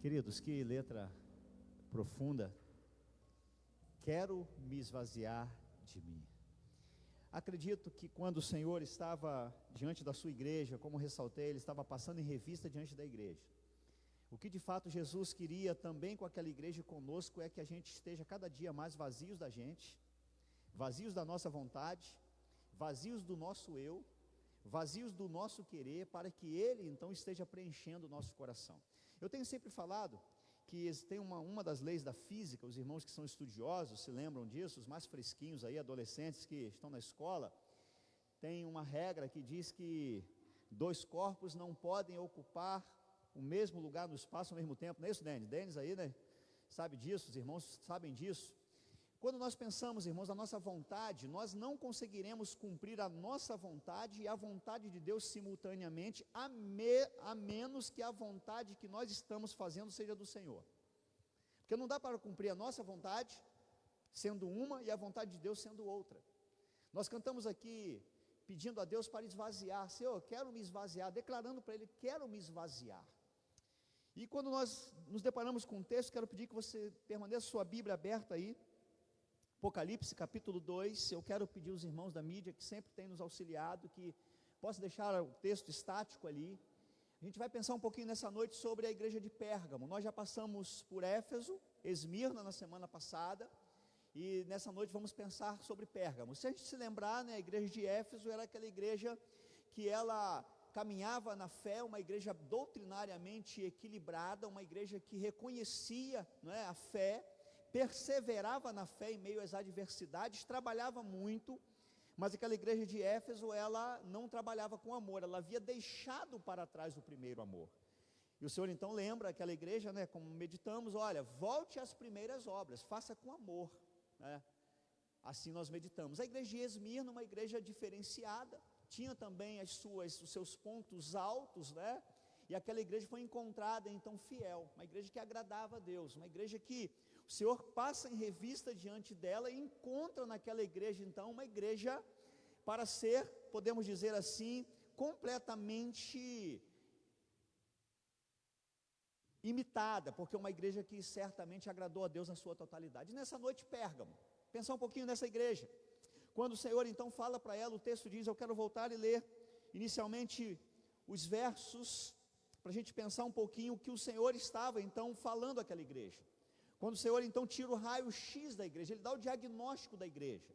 Queridos, que letra profunda. Quero me esvaziar de mim. Acredito que quando o Senhor estava diante da sua igreja, como ressaltei, Ele estava passando em revista diante da igreja. O que de fato Jesus queria também com aquela igreja conosco é que a gente esteja cada dia mais vazios da gente, vazios da nossa vontade, vazios do nosso eu, vazios do nosso querer, para que Ele então esteja preenchendo o nosso coração. Eu tenho sempre falado que tem uma das leis da física, os irmãos que são estudiosos se lembram disso, os mais fresquinhos aí, adolescentes que estão na escola, tem uma regra que diz que dois corpos não podem ocupar o mesmo lugar no espaço ao mesmo tempo. Não é isso, Denis? Denis aí, né? Sabe disso, os irmãos sabem disso. Quando nós pensamos, irmãos, na nossa vontade, nós não conseguiremos cumprir a nossa vontade e a vontade de Deus simultaneamente, a menos que a vontade que nós estamos fazendo seja do Senhor. Porque não dá para cumprir a nossa vontade sendo uma e a vontade de Deus sendo outra. Nós cantamos aqui pedindo a Deus para esvaziar. Senhor, quero me esvaziar, declarando para Ele, quero me esvaziar. E quando nós nos deparamos com um texto, quero pedir que você permaneça sua Bíblia aberta aí, Apocalipse capítulo 2, eu quero pedir aos irmãos da mídia que sempre têm nos auxiliado, que possa deixar o texto estático ali. A gente vai pensar um pouquinho nessa noite sobre a igreja de Pérgamo. Nós já passamos por Éfeso, Esmirna na semana passada, e nessa noite vamos pensar sobre Pérgamo. Se a gente se lembrar, né, a igreja de Éfeso era aquela igreja que ela caminhava na fé, uma igreja doutrinariamente equilibrada, uma igreja que reconhecia, né, a fé, perseverava na fé em meio às adversidades, trabalhava muito, mas aquela igreja de Éfeso, ela não trabalhava com amor, ela havia deixado para trás o primeiro amor. E o Senhor então lembra aquela igreja, né, como meditamos, olha, volte às primeiras obras, faça com amor, né? Assim nós meditamos. A igreja de Esmirna, uma igreja diferenciada, tinha também os seus pontos altos, né? E aquela igreja foi encontrada então fiel, uma igreja que agradava a Deus, uma igreja que o Senhor passa em revista diante dela e encontra naquela igreja então uma igreja para ser, podemos dizer assim, completamente imitada, porque é uma igreja que certamente agradou a Deus na sua totalidade. E nessa noite, Pérgamo, pensar um pouquinho nessa igreja. Quando o Senhor então fala para ela, o texto diz, eu quero voltar e ler inicialmente os versos, para a gente pensar um pouquinho o que o Senhor estava então falando àquela igreja. Quando o Senhor então tira o raio-x da igreja, Ele dá o diagnóstico da igreja.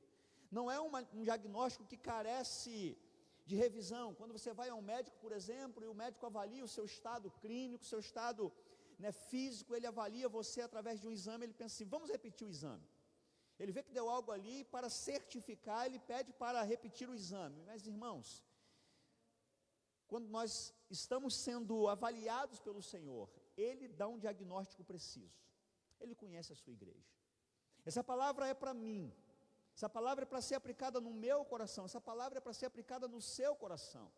Não é um diagnóstico que carece de revisão. Quando você vai a um médico, por exemplo, e o médico avalia o seu estado clínico, o seu estado, né, físico, ele avalia você através de um exame, ele pensa assim, vamos repetir o exame. Ele vê que deu algo ali, para certificar, ele pede para repetir o exame. Mas irmãos, quando nós estamos sendo avaliados pelo Senhor, Ele dá um diagnóstico preciso. Ele conhece a sua igreja. Essa palavra é para mim. Essa palavra é para ser aplicada no meu coração. Essa palavra é para ser aplicada no seu coração.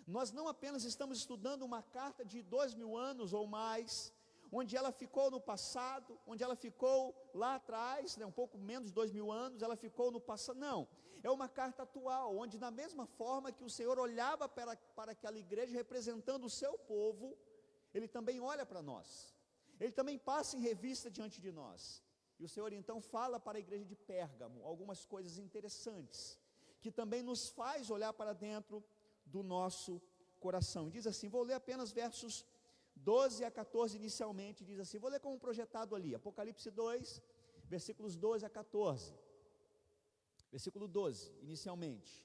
Nós não apenas estamos estudando uma carta de 2000 anos ou mais, onde ela ficou no passado, onde ela ficou lá atrás, né, um pouco menos de 2000 anos, ela ficou no passado. Não, é uma carta atual, onde da mesma forma que o Senhor olhava para aquela igreja representando o seu povo, Ele também olha para nós. Ele também passa em revista diante de nós. E o Senhor então fala para a igreja de Pérgamo algumas coisas interessantes, que também nos faz olhar para dentro do nosso coração. Diz assim, vou ler apenas versos 12 a 14 inicialmente, diz assim, vou ler como projetado ali, Apocalipse 2, versículos 12 a 14. Versículo 12, inicialmente.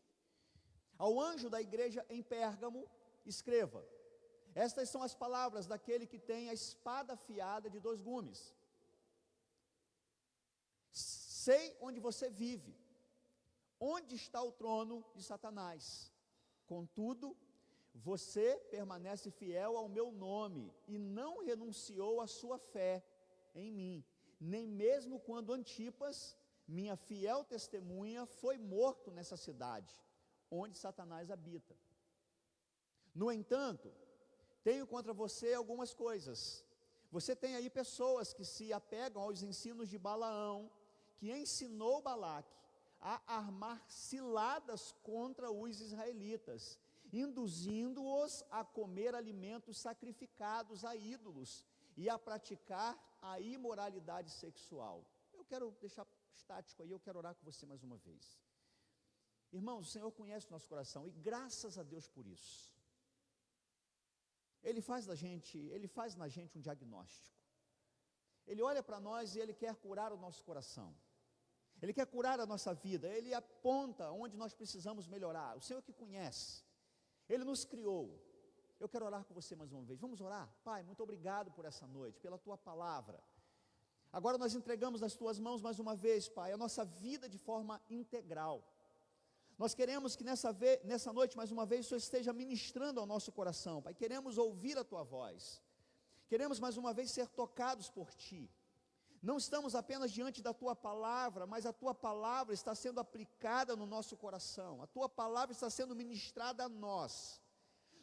Ao anjo da igreja em Pérgamo, escreva, estas são as palavras daquele que tem a espada afiada de 2 gumes. Sei onde você vive, onde está o trono de Satanás. Contudo, você permanece fiel ao meu nome e não renunciou à sua fé em mim, nem mesmo quando Antipas, minha fiel testemunha, foi morto nessa cidade, onde Satanás habita. No entanto, tenho contra você algumas coisas. Você tem aí pessoas que se apegam aos ensinos de Balaão, que ensinou Balaque a armar ciladas contra os israelitas, induzindo-os a comer alimentos sacrificados a ídolos e a praticar a imoralidade sexual. Eu quero deixar estático aí, eu quero orar com você mais uma vez. Irmãos, o Senhor conhece o nosso coração e graças a Deus por isso. Ele faz na gente um diagnóstico. Ele olha para nós e Ele quer curar o nosso coração. Ele quer curar a nossa vida, Ele aponta onde nós precisamos melhorar. O Senhor que conhece, Ele nos criou. Eu quero orar com você mais uma vez. Vamos orar? Pai, muito obrigado por essa noite, pela Tua palavra. Agora nós entregamos nas Tuas mãos mais uma vez, Pai, a nossa vida de forma integral. Nós queremos que nessa noite, mais uma vez, o Senhor esteja ministrando ao nosso coração, Pai. Queremos ouvir a Tua voz. Queremos mais uma vez ser tocados por Ti. Não estamos apenas diante da Tua palavra, mas a Tua palavra está sendo aplicada no nosso coração. A Tua palavra está sendo ministrada a nós.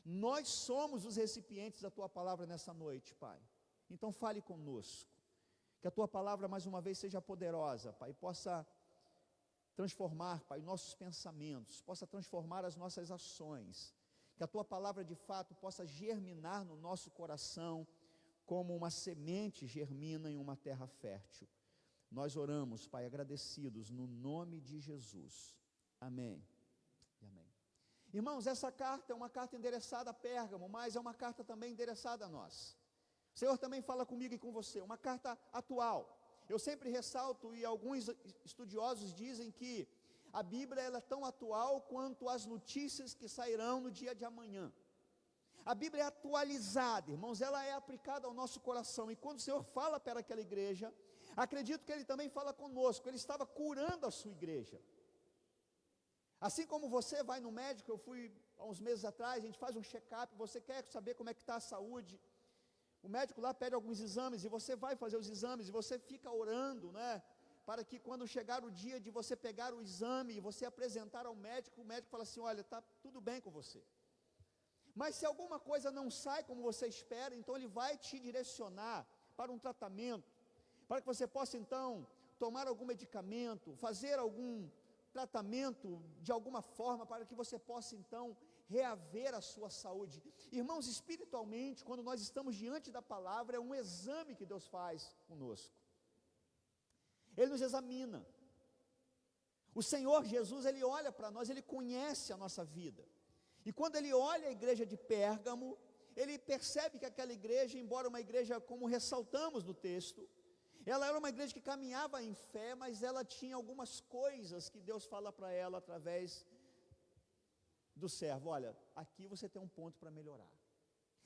Nós somos os recipientes da Tua palavra nessa noite, Pai. Então fale conosco. Que a Tua palavra mais uma vez seja poderosa, Pai, e possa transformar, Pai, nossos pensamentos, possa transformar as nossas ações. Que a Tua palavra de fato possa germinar no nosso coração, como uma semente germina em uma terra fértil. Nós oramos, Pai, agradecidos no nome de Jesus. Amém e amém. Irmãos, essa carta é uma carta endereçada a Pérgamo, mas é uma carta também endereçada a nós. O Senhor também fala comigo e com você, uma carta atual. Eu sempre ressalto, e alguns estudiosos dizem que a Bíblia ela é tão atual quanto as notícias que sairão no dia de amanhã. A Bíblia é atualizada, irmãos, ela é aplicada ao nosso coração, e quando o Senhor fala para aquela igreja, acredito que Ele também fala conosco. Ele estava curando a sua igreja. Assim como você vai no médico, eu fui há uns meses atrás, a gente faz um check-up, você quer saber como é que está a saúde, o médico lá pede alguns exames, e você vai fazer os exames, e você fica orando, né, para que quando chegar o dia de você pegar o exame, e você apresentar ao médico, o médico fala assim, olha, está tudo bem com você. Mas se alguma coisa não sai como você espera, então ele vai te direcionar para um tratamento, para que você possa então tomar algum medicamento, fazer algum tratamento de alguma forma, para que você possa então reaver a sua saúde. Irmãos, espiritualmente, quando nós estamos diante da palavra, é um exame que Deus faz conosco. Ele nos examina. O Senhor Jesus, Ele olha para nós, Ele conhece a nossa vida. E quando Ele olha a igreja de Pérgamo, Ele percebe que aquela igreja, embora uma igreja, como ressaltamos no texto, ela era uma igreja que caminhava em fé, mas ela tinha algumas coisas que Deus fala para ela através do servo. Olha, aqui você tem um ponto para melhorar.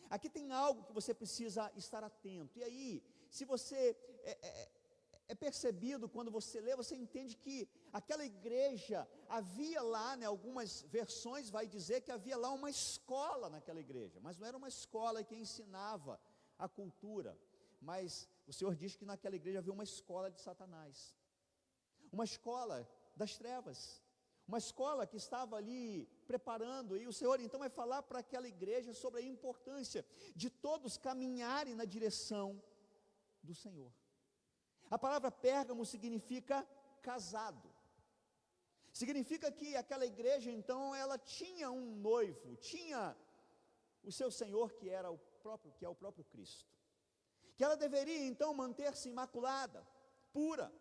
Aqui tem algo que você precisa estar atento. E aí, se você é percebido quando você lê, você entende que aquela igreja, havia lá, né, algumas versões vai dizer que havia lá uma escola naquela igreja, mas não era uma escola que ensinava a cultura, mas o Senhor diz que naquela igreja havia uma escola de Satanás, uma escola das trevas, uma escola que estava ali preparando, e o Senhor então vai falar para aquela igreja sobre a importância de todos caminharem na direção do Senhor. A palavra Pérgamo significa casado. Significa que aquela igreja, então, ela tinha um noivo, tinha o seu Senhor, que é o próprio Cristo. Que ela deveria, então, manter-se imaculada, pura.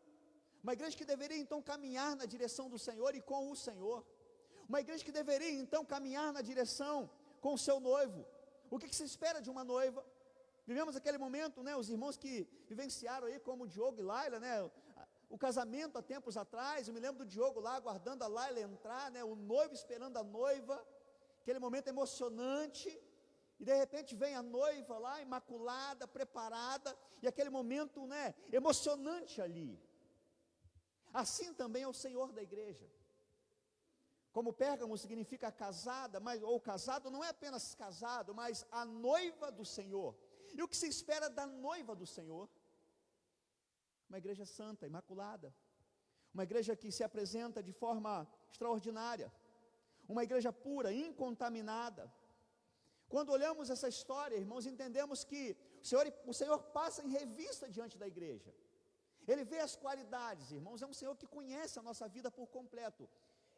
Uma igreja que deveria, então, caminhar na direção do Senhor e com o Senhor. Uma igreja que deveria, então, caminhar na direção com o seu noivo. O que se espera de uma noiva? Vivemos aquele momento, né, os irmãos que vivenciaram aí, como o Diogo e Laila, né, o casamento há tempos atrás. Eu me lembro do Diogo lá, aguardando a Laila entrar, né, o noivo esperando a noiva, aquele momento emocionante, e de repente vem a noiva lá, imaculada, preparada, e aquele momento, né, emocionante ali. Assim também é o Senhor da igreja. Como Pérgamo significa casada, ou casado, não é apenas casado, mas a noiva do Senhor. E o que se espera da noiva do Senhor? Uma igreja santa, imaculada, uma igreja que se apresenta de forma extraordinária, uma igreja pura, incontaminada. Quando olhamos essa história, irmãos, entendemos que o Senhor passa em revista diante da igreja. Ele vê as qualidades, irmãos, é um Senhor que conhece a nossa vida por completo.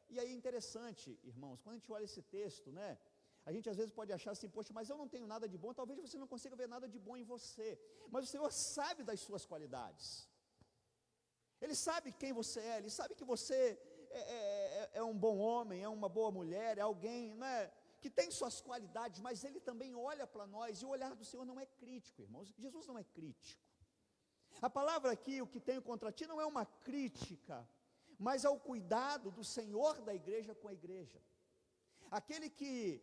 E aí é interessante, irmãos, quando a gente olha esse texto, né, A gente às vezes pode achar assim, poxa, mas eu não tenho nada de bom. Talvez você não consiga ver nada de bom em você, mas o Senhor sabe das suas qualidades. Ele sabe quem você é, Ele sabe que você é um bom homem, é uma boa mulher, é alguém, não é, que tem suas qualidades, mas Ele também olha para nós, e o olhar do Senhor não é crítico, irmãos. Jesus não é crítico. A palavra aqui, o que tenho contra ti, não é uma crítica, mas é o cuidado do Senhor da igreja com a igreja. Aquele que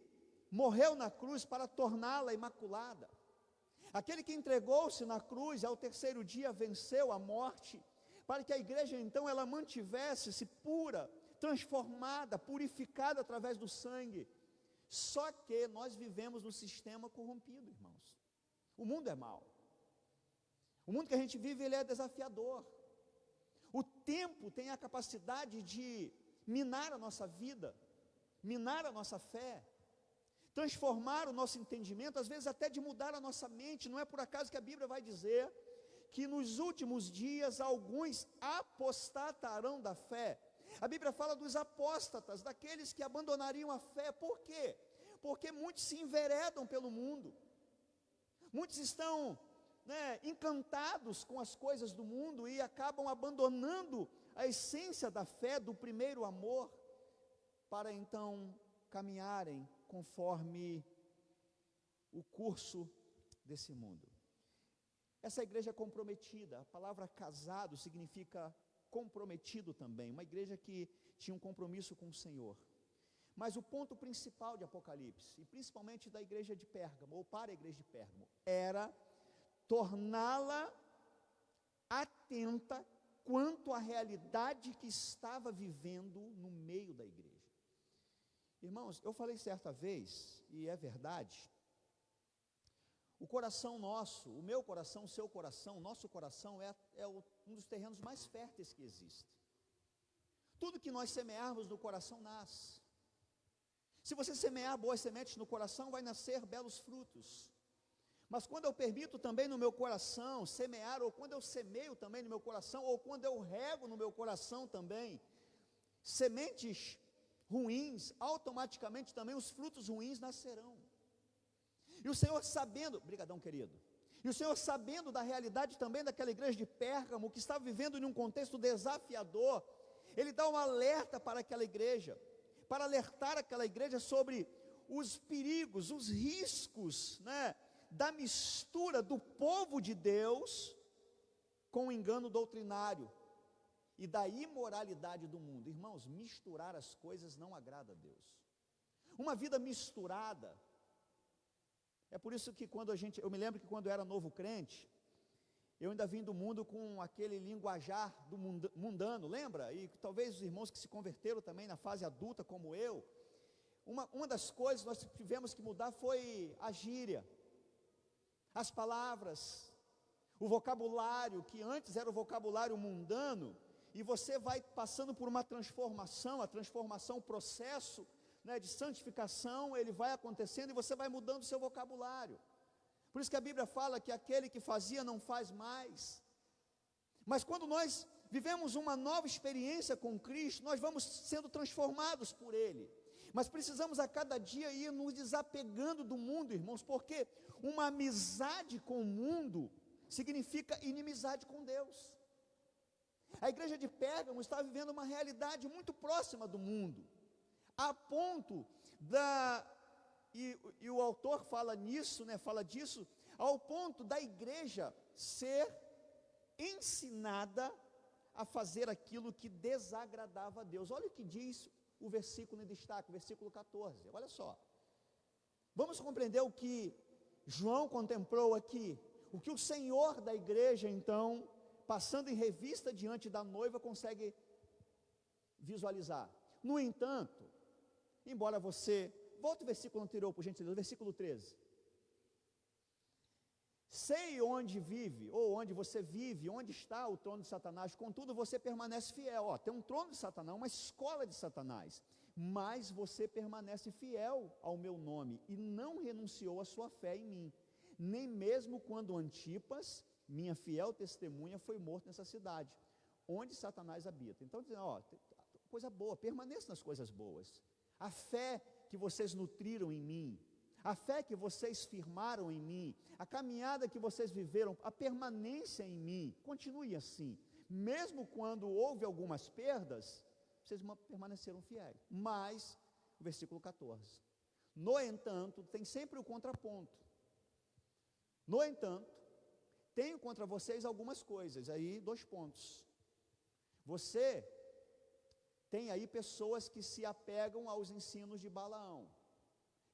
morreu na cruz para torná-la imaculada, aquele que entregou-se na cruz, ao terceiro dia venceu a morte, para que a igreja então ela mantivesse-se pura, transformada, purificada através do sangue. Só que nós vivemos num sistema corrompido, irmãos. O mundo é mau. O mundo que a gente vive, ele é desafiador. O tempo tem a capacidade de minar a nossa vida, minar a nossa fé, transformar o nosso entendimento, às vezes até de mudar a nossa mente. Não é por acaso que a Bíblia vai dizer que nos últimos dias alguns apostatarão da fé. A Bíblia fala dos apóstatas, daqueles que abandonariam a fé. Por quê? Porque muitos se enveredam pelo mundo, muitos estão encantados com as coisas do mundo e acabam abandonando a essência da fé, do primeiro amor, para então caminharem conforme o curso desse mundo. Essa igreja comprometida, a palavra casado significa comprometido também, uma igreja que tinha um compromisso com o Senhor. Mas o ponto principal de Apocalipse, e principalmente da igreja de Pérgamo, ou para a igreja de Pérgamo, era torná-la atenta quanto à realidade que estava vivendo no meio da igreja. Irmãos, eu falei certa vez, e é verdade, o coração nosso, o meu coração, o seu coração, o nosso coração um dos terrenos mais férteis que existe. Tudo que nós semearmos no coração nasce. Se você semear boas sementes no coração, vai nascer belos frutos. Mas quando eu permito também no meu coração semear, ou quando eu semeio também no meu coração, ou quando eu rego no meu coração também, sementes ruins, automaticamente também os frutos ruins nascerão. E o Senhor sabendo, brigadão querido, e o Senhor sabendo da realidade também daquela igreja de Pérgamo, que estava vivendo em um contexto desafiador, Ele dá um alerta para aquela igreja, para alertar aquela igreja sobre os perigos, os riscos, da mistura do povo de Deus com o engano doutrinário e da imoralidade do mundo. Irmãos, misturar as coisas não agrada a Deus. Uma vida misturada, é por isso que eu me lembro que quando eu era novo crente, eu ainda vim do mundo com aquele linguajar do mundano, lembra? E talvez os irmãos que se converteram também na fase adulta como eu, uma das coisas que nós tivemos que mudar foi a gíria, as palavras, o vocabulário, que antes era o vocabulário mundano, e você vai passando por uma transformação, o processo de santificação, ele vai acontecendo e você vai mudando o seu vocabulário. Por isso que a Bíblia fala que aquele que fazia não faz mais. Mas quando nós vivemos uma nova experiência com Cristo, nós vamos sendo transformados por Ele. Mas precisamos a cada dia ir nos desapegando do mundo, irmãos, porque uma amizade com o mundo significa inimizade com Deus. A igreja de Pérgamo está vivendo uma realidade muito próxima do mundo, a ponto e o autor fala nisso, fala disso, ao ponto da igreja ser ensinada a fazer aquilo que desagradava a Deus. Olha o que diz o versículo em destaque, o versículo 14, olha só. Vamos compreender o que João contemplou aqui, o que o Senhor da igreja, então, passando em revista diante da noiva, consegue visualizar. No entanto, embora você... Volta o versículo anterior, por gentileza, versículo 13. Sei onde vive, ou onde você vive, onde está o trono de Satanás, contudo você permanece fiel. Tem um trono de Satanás, uma escola de Satanás, mas você permanece fiel ao meu nome, e não renunciou à sua fé em mim, nem mesmo quando Antipas, minha fiel testemunha, foi morto nessa cidade, onde Satanás habita. Então, dizendo, coisa boa, permaneça nas coisas boas. A fé que vocês nutriram em mim, a fé que vocês firmaram em mim, a caminhada que vocês viveram, a permanência em mim, continue assim. Mesmo quando houve algumas perdas, vocês permaneceram fiéis. Mas, o versículo 14, no entanto, tem sempre o contraponto. No entanto, tenho contra vocês algumas coisas, aí 2 pontos. Você tem aí pessoas que se apegam aos ensinos de Balaão.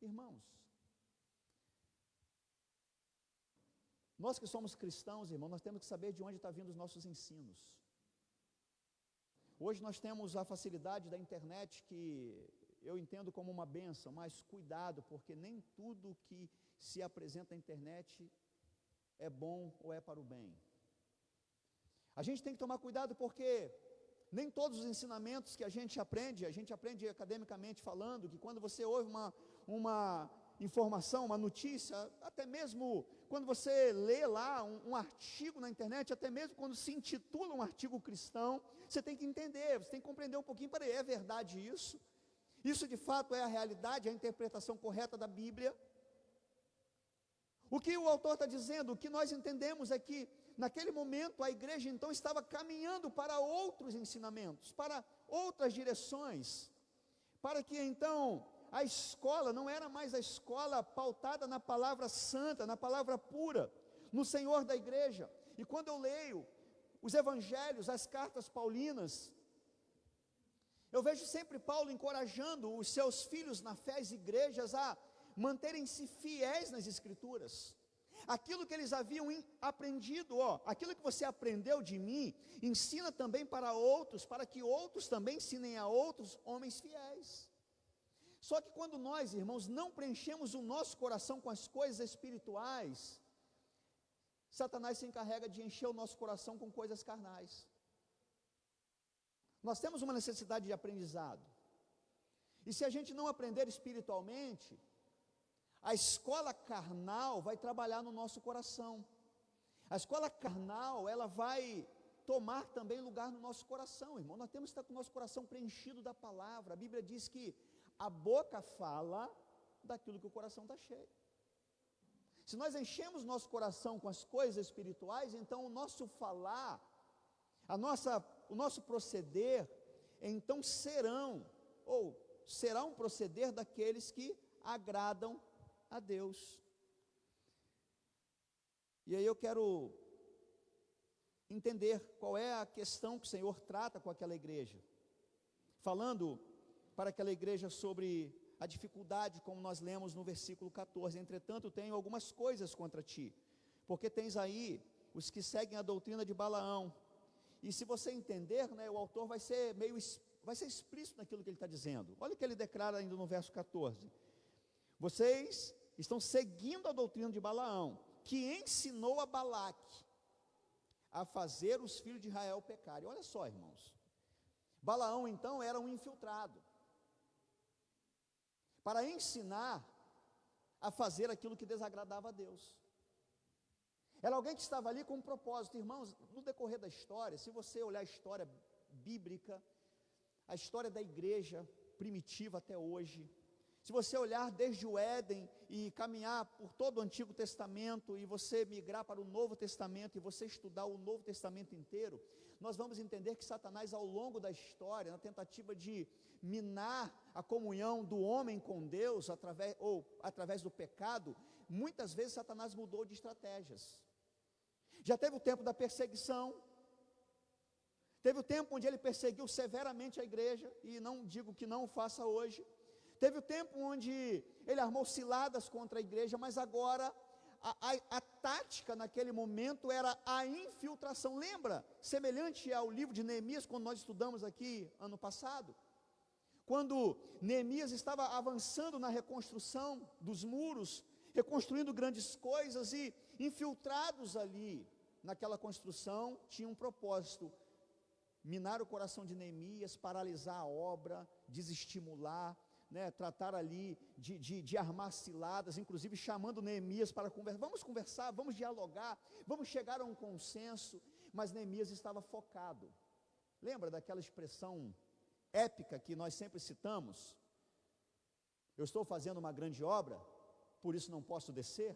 Irmãos, nós que somos cristãos, irmãos, nós temos que saber de onde estão vindo os nossos ensinos. Hoje nós temos a facilidade da internet, que eu entendo como uma bênção, mas cuidado, porque nem tudo que se apresenta na internet é bom ou é para o bem. A gente tem que tomar cuidado, porque nem todos os ensinamentos que a gente aprende academicamente falando, que quando você ouve uma informação, uma notícia, até mesmo quando você lê lá um artigo na internet, até mesmo quando se intitula um artigo cristão, você tem que entender, você tem que compreender um pouquinho, peraí, é verdade isso? Isso de fato é a realidade, a interpretação correta da Bíblia? O que o autor está dizendo, o que nós entendemos é que, naquele momento, a igreja então estava caminhando para outros ensinamentos, para outras direções, para que então a escola não era mais a escola pautada na palavra santa, na palavra pura, no Senhor da igreja. E quando eu leio os evangelhos, as cartas paulinas, eu vejo sempre Paulo encorajando os seus filhos na fé, as igrejas, a manterem-se fiéis nas escrituras. Aquilo que eles haviam aprendido, aquilo que você aprendeu de mim, ensina também para outros, para que outros também ensinem a outros homens fiéis. Só que quando nós, irmãos, não preenchemos o nosso coração com as coisas espirituais, Satanás se encarrega de encher o nosso coração com coisas carnais. Nós temos uma necessidade de aprendizado, e se a gente não aprender espiritualmente, a escola carnal vai trabalhar no nosso coração. A escola carnal, ela vai tomar também lugar no nosso coração, irmão. Nós temos que estar com o nosso coração preenchido da palavra. A Bíblia diz que a boca fala daquilo que o coração está cheio. Se nós enchemos nosso coração com as coisas espirituais, então o nosso falar, o nosso proceder, então será um proceder daqueles que agradam a Deus. E aí eu quero entender qual é a questão que o Senhor trata com aquela igreja, falando para aquela igreja sobre a dificuldade, como nós lemos no versículo 14, entretanto tenho algumas coisas contra ti, porque tens aí os que seguem a doutrina de Balaão. E se você entender, o autor vai ser explícito naquilo que ele está dizendo. Olha o que ele declara ainda no verso 14: vocês estão seguindo a doutrina de Balaão, que ensinou a Balaque a fazer os filhos de Israel pecarem. Olha só, irmãos, Balaão então era um infiltrado, para ensinar a fazer aquilo que desagradava a Deus. Era alguém que estava ali com um propósito. Irmãos, no decorrer da história, se você olhar a história bíblica, a história da igreja primitiva até hoje, se você olhar desde o Éden e caminhar por todo o Antigo Testamento, e você migrar para o Novo Testamento, e você estudar o Novo Testamento inteiro, nós vamos entender que Satanás, ao longo da história, na tentativa de minar a comunhão do homem com Deus, através do pecado, muitas vezes Satanás mudou de estratégias. Já teve o tempo da perseguição, teve o tempo onde ele perseguiu severamente a igreja, e não digo que não o faça hoje. Teve o tempo onde ele armou ciladas contra a igreja, mas agora a tática naquele momento era a infiltração. Lembra? Semelhante ao livro de Neemias, quando nós estudamos aqui ano passado, quando Neemias estava avançando na reconstrução dos muros, reconstruindo grandes coisas, e infiltrados ali naquela construção tinha um propósito: minar o coração de Neemias, paralisar a obra, desestimular, tratar ali de armar ciladas, inclusive chamando Neemias para conversar, vamos dialogar, vamos chegar a um consenso. Mas Neemias estava focado. Lembra daquela expressão épica que nós sempre citamos? Eu estou fazendo uma grande obra, por isso não posso descer?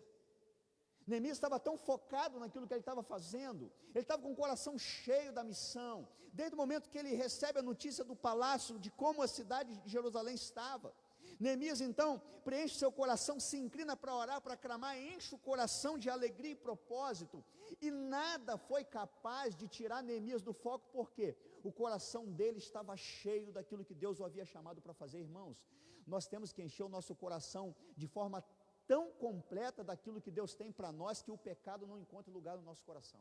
Neemias estava tão focado naquilo que ele estava fazendo, ele estava com o coração cheio da missão, desde o momento que ele recebe a notícia do palácio, de como a cidade de Jerusalém estava. Neemias então preenche seu coração, se inclina para orar, para clamar, enche o coração de alegria e propósito, e nada foi capaz de tirar Neemias do foco, porque o coração dele estava cheio daquilo que Deus o havia chamado para fazer. Irmãos, nós temos que encher o nosso coração de forma tão completa daquilo que Deus tem para nós, que o pecado não encontre lugar no nosso coração.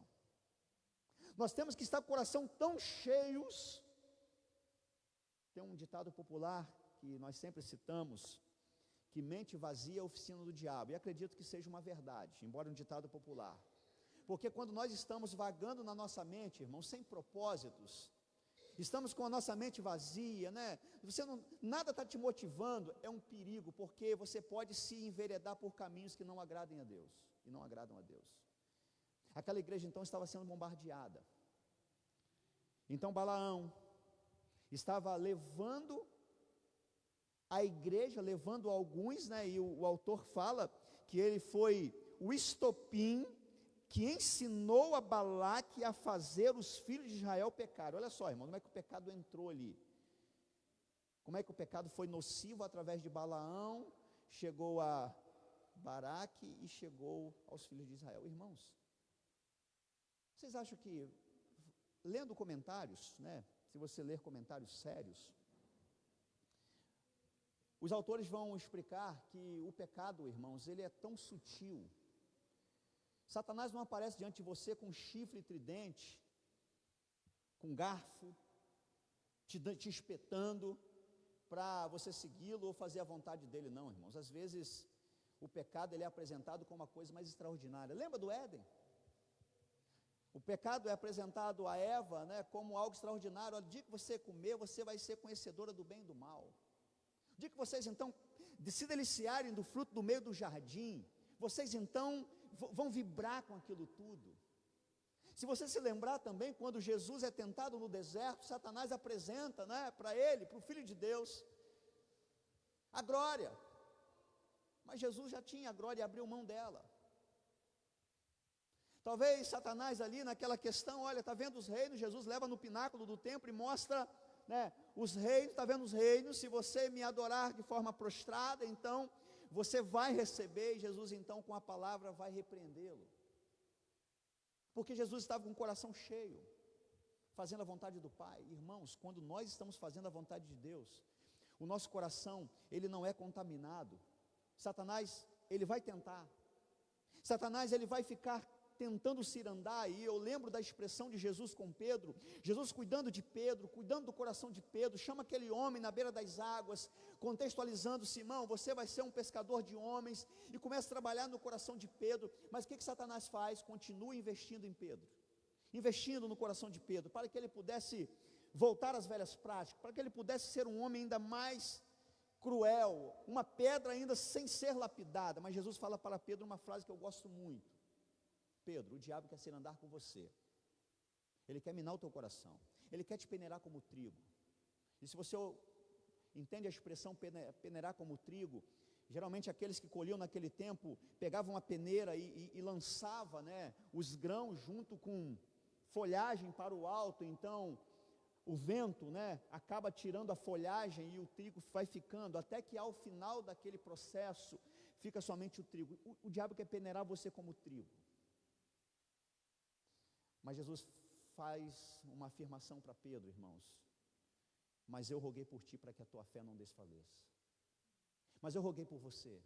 Nós temos que estar com o coração tão cheios. Tem um ditado popular que nós sempre citamos, que mente vazia é a oficina do diabo, e acredito que seja uma verdade, embora um ditado popular, porque quando nós estamos vagando na nossa mente, irmãos, sem propósitos, estamos com a nossa mente vazia, né? Nada está te motivando, é um perigo, porque você pode se enveredar por caminhos que não agradem a Deus, e não agradam a Deus. Aquela igreja então estava sendo bombardeada, então Balaão estava levando a igreja, levando alguns, né? E o autor fala que ele foi o estopim que ensinou a Balaque a fazer os filhos de Israel pecar. Olha só, irmão, como é que o pecado entrou ali, como é que o pecado foi nocivo através de Balaão, chegou a Baraque e chegou aos filhos de Israel. Irmãos, vocês acham que, lendo comentários, né, se você ler comentários sérios, os autores vão explicar que o pecado, irmãos, ele é tão sutil. Satanás não aparece diante de você com chifre e tridente, com garfo, te espetando, para você segui-lo ou fazer a vontade dele, não, irmãos. Às vezes, o pecado ele é apresentado como uma coisa mais extraordinária. Lembra do Éden? O pecado é apresentado a Eva, né, como algo extraordinário. Olha, o dia que você comer, você vai ser conhecedora do bem e do mal. O dia que vocês então se deliciarem do fruto do meio do jardim, vocês então vão vibrar com aquilo tudo. Se você se lembrar também, quando Jesus é tentado no deserto, Satanás apresenta, né, para ele, para o Filho de Deus, a glória. Mas Jesus já tinha a glória e abriu mão dela. Talvez Satanás ali naquela questão, olha, está vendo os reinos, Jesus leva no pináculo do templo e mostra, né, os reinos, está vendo os reinos, se você me adorar de forma prostrada, então você vai receber, e Jesus então com a palavra vai repreendê-lo, porque Jesus estava com o coração cheio, fazendo a vontade do Pai. Irmãos, quando nós estamos fazendo a vontade de Deus, o nosso coração, ele não é contaminado. Satanás, ele vai tentar, Satanás, ele vai ficar tentando cirandar, e eu lembro da expressão de Jesus com Pedro, Jesus cuidando de Pedro, cuidando do coração de Pedro, chama aquele homem na beira das águas, contextualizando: Simão, você vai ser um pescador de homens, e começa a trabalhar no coração de Pedro. Mas o que Satanás faz? Continua investindo em Pedro, investindo no coração de Pedro, para que ele pudesse voltar às velhas práticas, para que ele pudesse ser um homem ainda mais cruel, uma pedra ainda sem ser lapidada. Mas Jesus fala para Pedro uma frase que eu gosto muito: Pedro, o diabo quer cirandar com você, ele quer minar o teu coração, ele quer te peneirar como trigo. E se você entende a expressão peneirar como trigo, geralmente aqueles que colhiam naquele tempo, pegavam uma peneira e lançava, né, os grãos junto com folhagem para o alto, então o vento, né, acaba tirando a folhagem e o trigo vai ficando, até que ao final daquele processo, fica somente o trigo. O diabo quer peneirar você como trigo. Mas Jesus faz uma afirmação para Pedro, irmãos: mas eu roguei por ti para que a tua fé não desfaleça. Mas eu roguei por você,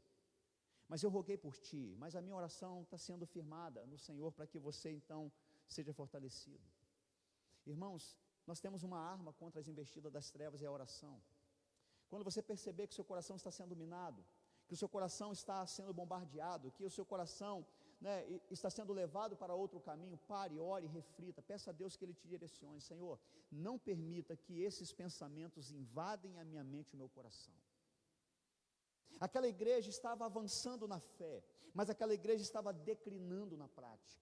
mas eu roguei por ti, mas a minha oração está sendo firmada no Senhor para que você então seja fortalecido. Irmãos, nós temos uma arma contra as investidas das trevas, é a oração. Quando você perceber que o seu coração está sendo minado, que o seu coração está sendo bombardeado, que o seu coração, né, está sendo levado para outro caminho, pare, ore, reflita, peça a Deus que Ele te direcione. Senhor, não permita que esses pensamentos invadem a minha mente e o meu coração. Aquela igreja estava avançando na fé, mas aquela igreja estava declinando na prática.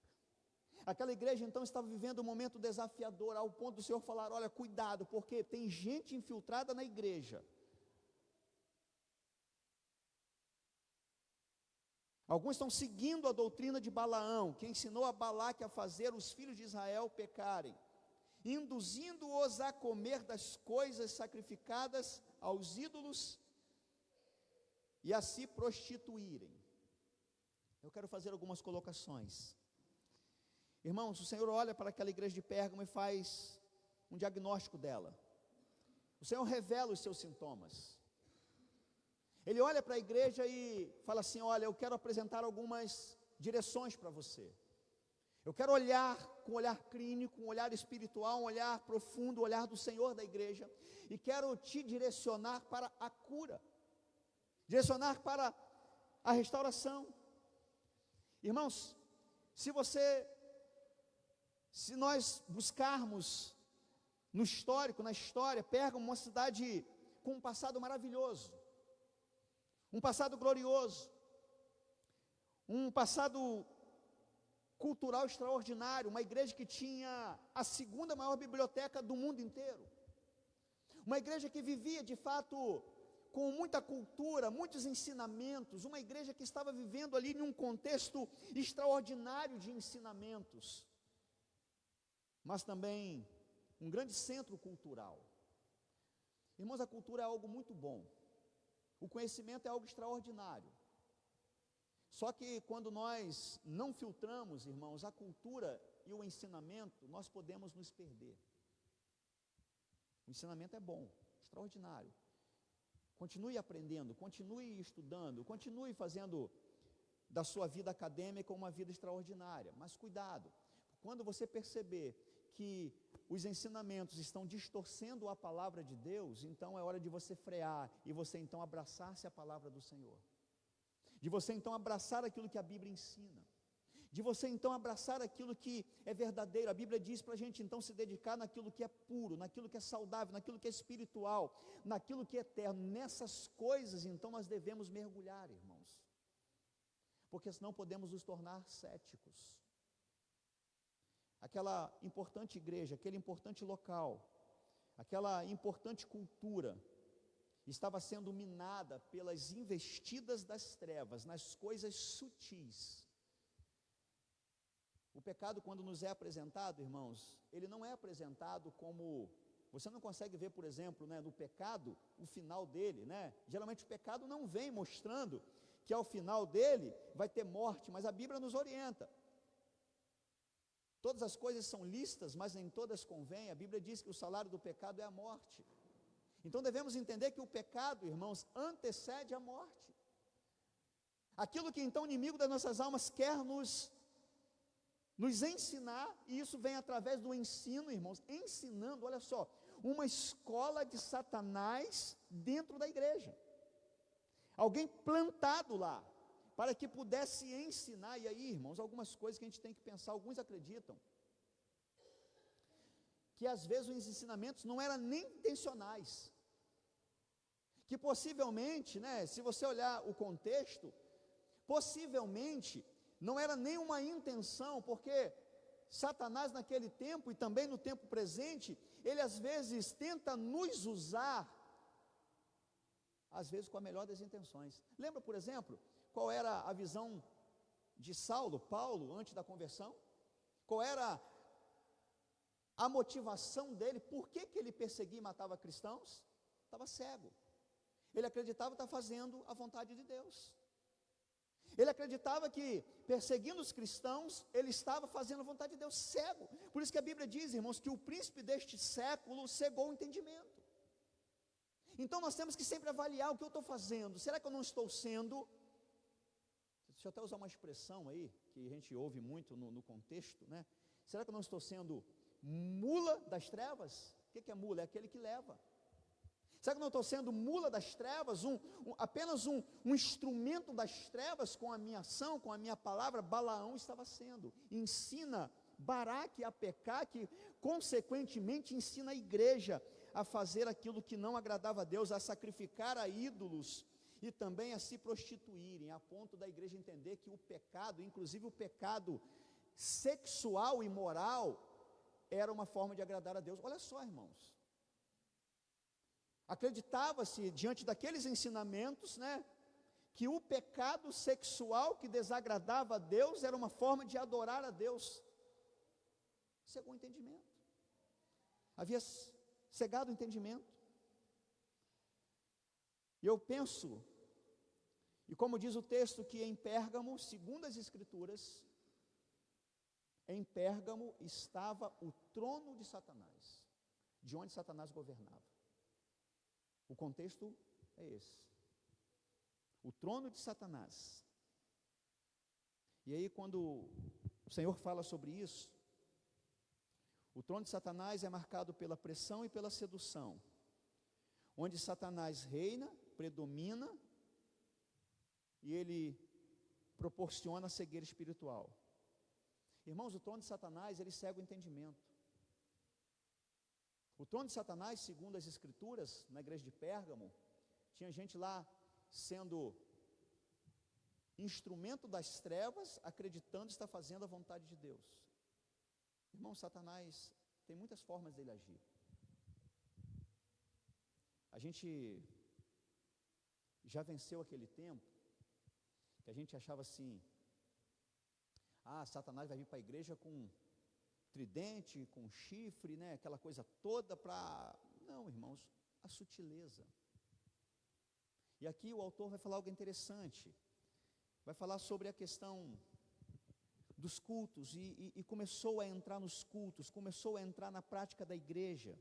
Aquela igreja então estava vivendo um momento desafiador, ao ponto do Senhor falar: olha, cuidado, porque tem gente infiltrada na igreja, Alguns estão seguindo a doutrina de Balaão, que ensinou a Balaque a fazer os filhos de Israel pecarem, induzindo-os a comer das coisas sacrificadas aos ídolos e a se prostituírem. Eu quero fazer algumas colocações. Irmãos, o Senhor olha para aquela igreja de Pérgamo e faz um diagnóstico dela. O Senhor revela os seus sintomas. Ele olha para a igreja e fala assim: olha, eu quero apresentar algumas direções para você. Eu quero olhar com um olhar clínico, um olhar espiritual, um olhar profundo, um olhar do Senhor da igreja, e quero te direcionar para a cura, direcionar para a restauração. Irmãos, se nós buscarmos no histórico, na história, Pérgamo, uma cidade com um passado maravilhoso, um passado glorioso, um passado cultural extraordinário, uma igreja que tinha a segunda maior biblioteca do mundo inteiro, uma igreja que vivia de fato com muita cultura, muitos ensinamentos, uma igreja que estava vivendo ali em um contexto extraordinário de ensinamentos, mas também um grande centro cultural. Irmãos, a cultura é algo muito bom, o conhecimento é algo extraordinário, só que quando nós não filtramos, irmãos, a cultura e o ensinamento, nós podemos nos perder. O ensinamento é bom, extraordinário, continue aprendendo, continue estudando, continue fazendo da sua vida acadêmica uma vida extraordinária, mas cuidado, quando você perceber que os ensinamentos estão distorcendo a palavra de Deus, então é hora de você frear, e você então abraçar-se à palavra do Senhor, de você então abraçar aquilo que a Bíblia ensina, de você então abraçar aquilo que é verdadeiro. A Bíblia diz para a gente então se dedicar naquilo que é puro, naquilo que é saudável, naquilo que é espiritual, naquilo que é eterno. Nessas coisas então nós devemos mergulhar, irmãos, porque senão podemos nos tornar céticos. Aquela importante igreja, aquele importante local, aquela importante cultura estava sendo minada pelas investidas das trevas, nas coisas sutis. O pecado, quando nos é apresentado, irmãos, ele não é apresentado como, você não consegue ver, por exemplo, no pecado, o final dele, geralmente o pecado não vem mostrando que ao final dele vai ter morte, mas a Bíblia nos orienta. Todas as coisas são lícitas, mas nem todas convêm. A Bíblia diz que o salário do pecado é a morte. Então devemos entender que o pecado, irmãos, antecede a morte. Aquilo que então o inimigo das nossas almas quer nos ensinar, e isso vem através do ensino, irmãos, ensinando, olha só, uma escola de Satanás dentro da igreja. Alguém plantado lá, para que pudesse ensinar. E aí, irmãos, algumas coisas que a gente tem que pensar. Alguns acreditam que às vezes os ensinamentos não eram nem intencionais, que possivelmente, se você olhar o contexto, possivelmente não era nenhuma intenção, porque Satanás naquele tempo e também no tempo presente, ele às vezes tenta nos usar, às vezes com a melhor das intenções. Lembra, por exemplo, qual era a visão de Paulo, antes da conversão? Qual era a motivação dele? Por que ele perseguia e matava cristãos? Estava cego. Ele acreditava estar fazendo a vontade de Deus. Ele acreditava que, perseguindo os cristãos, ele estava fazendo a vontade de Deus, cego. Por isso que a Bíblia diz, irmãos, que o príncipe deste século cegou o entendimento. Então nós temos que sempre avaliar o que eu estou fazendo. Será que eu não estou sendo... Deixa eu até usar uma expressão aí, que a gente ouve muito no contexto, Será que eu não estou sendo mula das trevas? O que é mula? É aquele que leva. Será que eu não estou sendo mula das trevas, apenas um instrumento das trevas com a minha ação, com a minha palavra? Balaão estava sendo. Ensina Baraque a pecar, que consequentemente ensina a igreja a fazer aquilo que não agradava a Deus, a sacrificar a ídolos e também a se prostituírem, a ponto da igreja entender que o pecado, inclusive o pecado sexual e moral, era uma forma de agradar a Deus. Olha só, irmãos, acreditava-se diante daqueles ensinamentos, que o pecado sexual que desagradava a Deus era uma forma de adorar a Deus. Cegou o entendimento. Havia cegado o entendimento. E eu penso, e como diz o texto, que em Pérgamo, segundo as Escrituras, em Pérgamo estava o trono de Satanás, de onde Satanás governava. O contexto é esse. O trono de Satanás. E aí, quando o Senhor fala sobre isso, o trono de Satanás é marcado pela pressão e pela sedução, onde Satanás reina, predomina, e ele proporciona a cegueira espiritual. Irmãos, o trono de Satanás, ele cega o entendimento. O trono de Satanás, segundo as Escrituras, na igreja de Pérgamo, tinha gente lá sendo instrumento das trevas, acreditando estar fazendo a vontade de Deus. Irmão, Satanás tem muitas formas dele agir. A gente já venceu aquele tempo que a gente achava assim: Satanás vai vir para a igreja com tridente, com chifre, né, aquela coisa toda para... Não, irmãos, a sutileza. E aqui o autor vai falar algo interessante. Vai falar sobre a questão dos cultos, e começou a entrar nos cultos, começou a entrar na prática da igreja,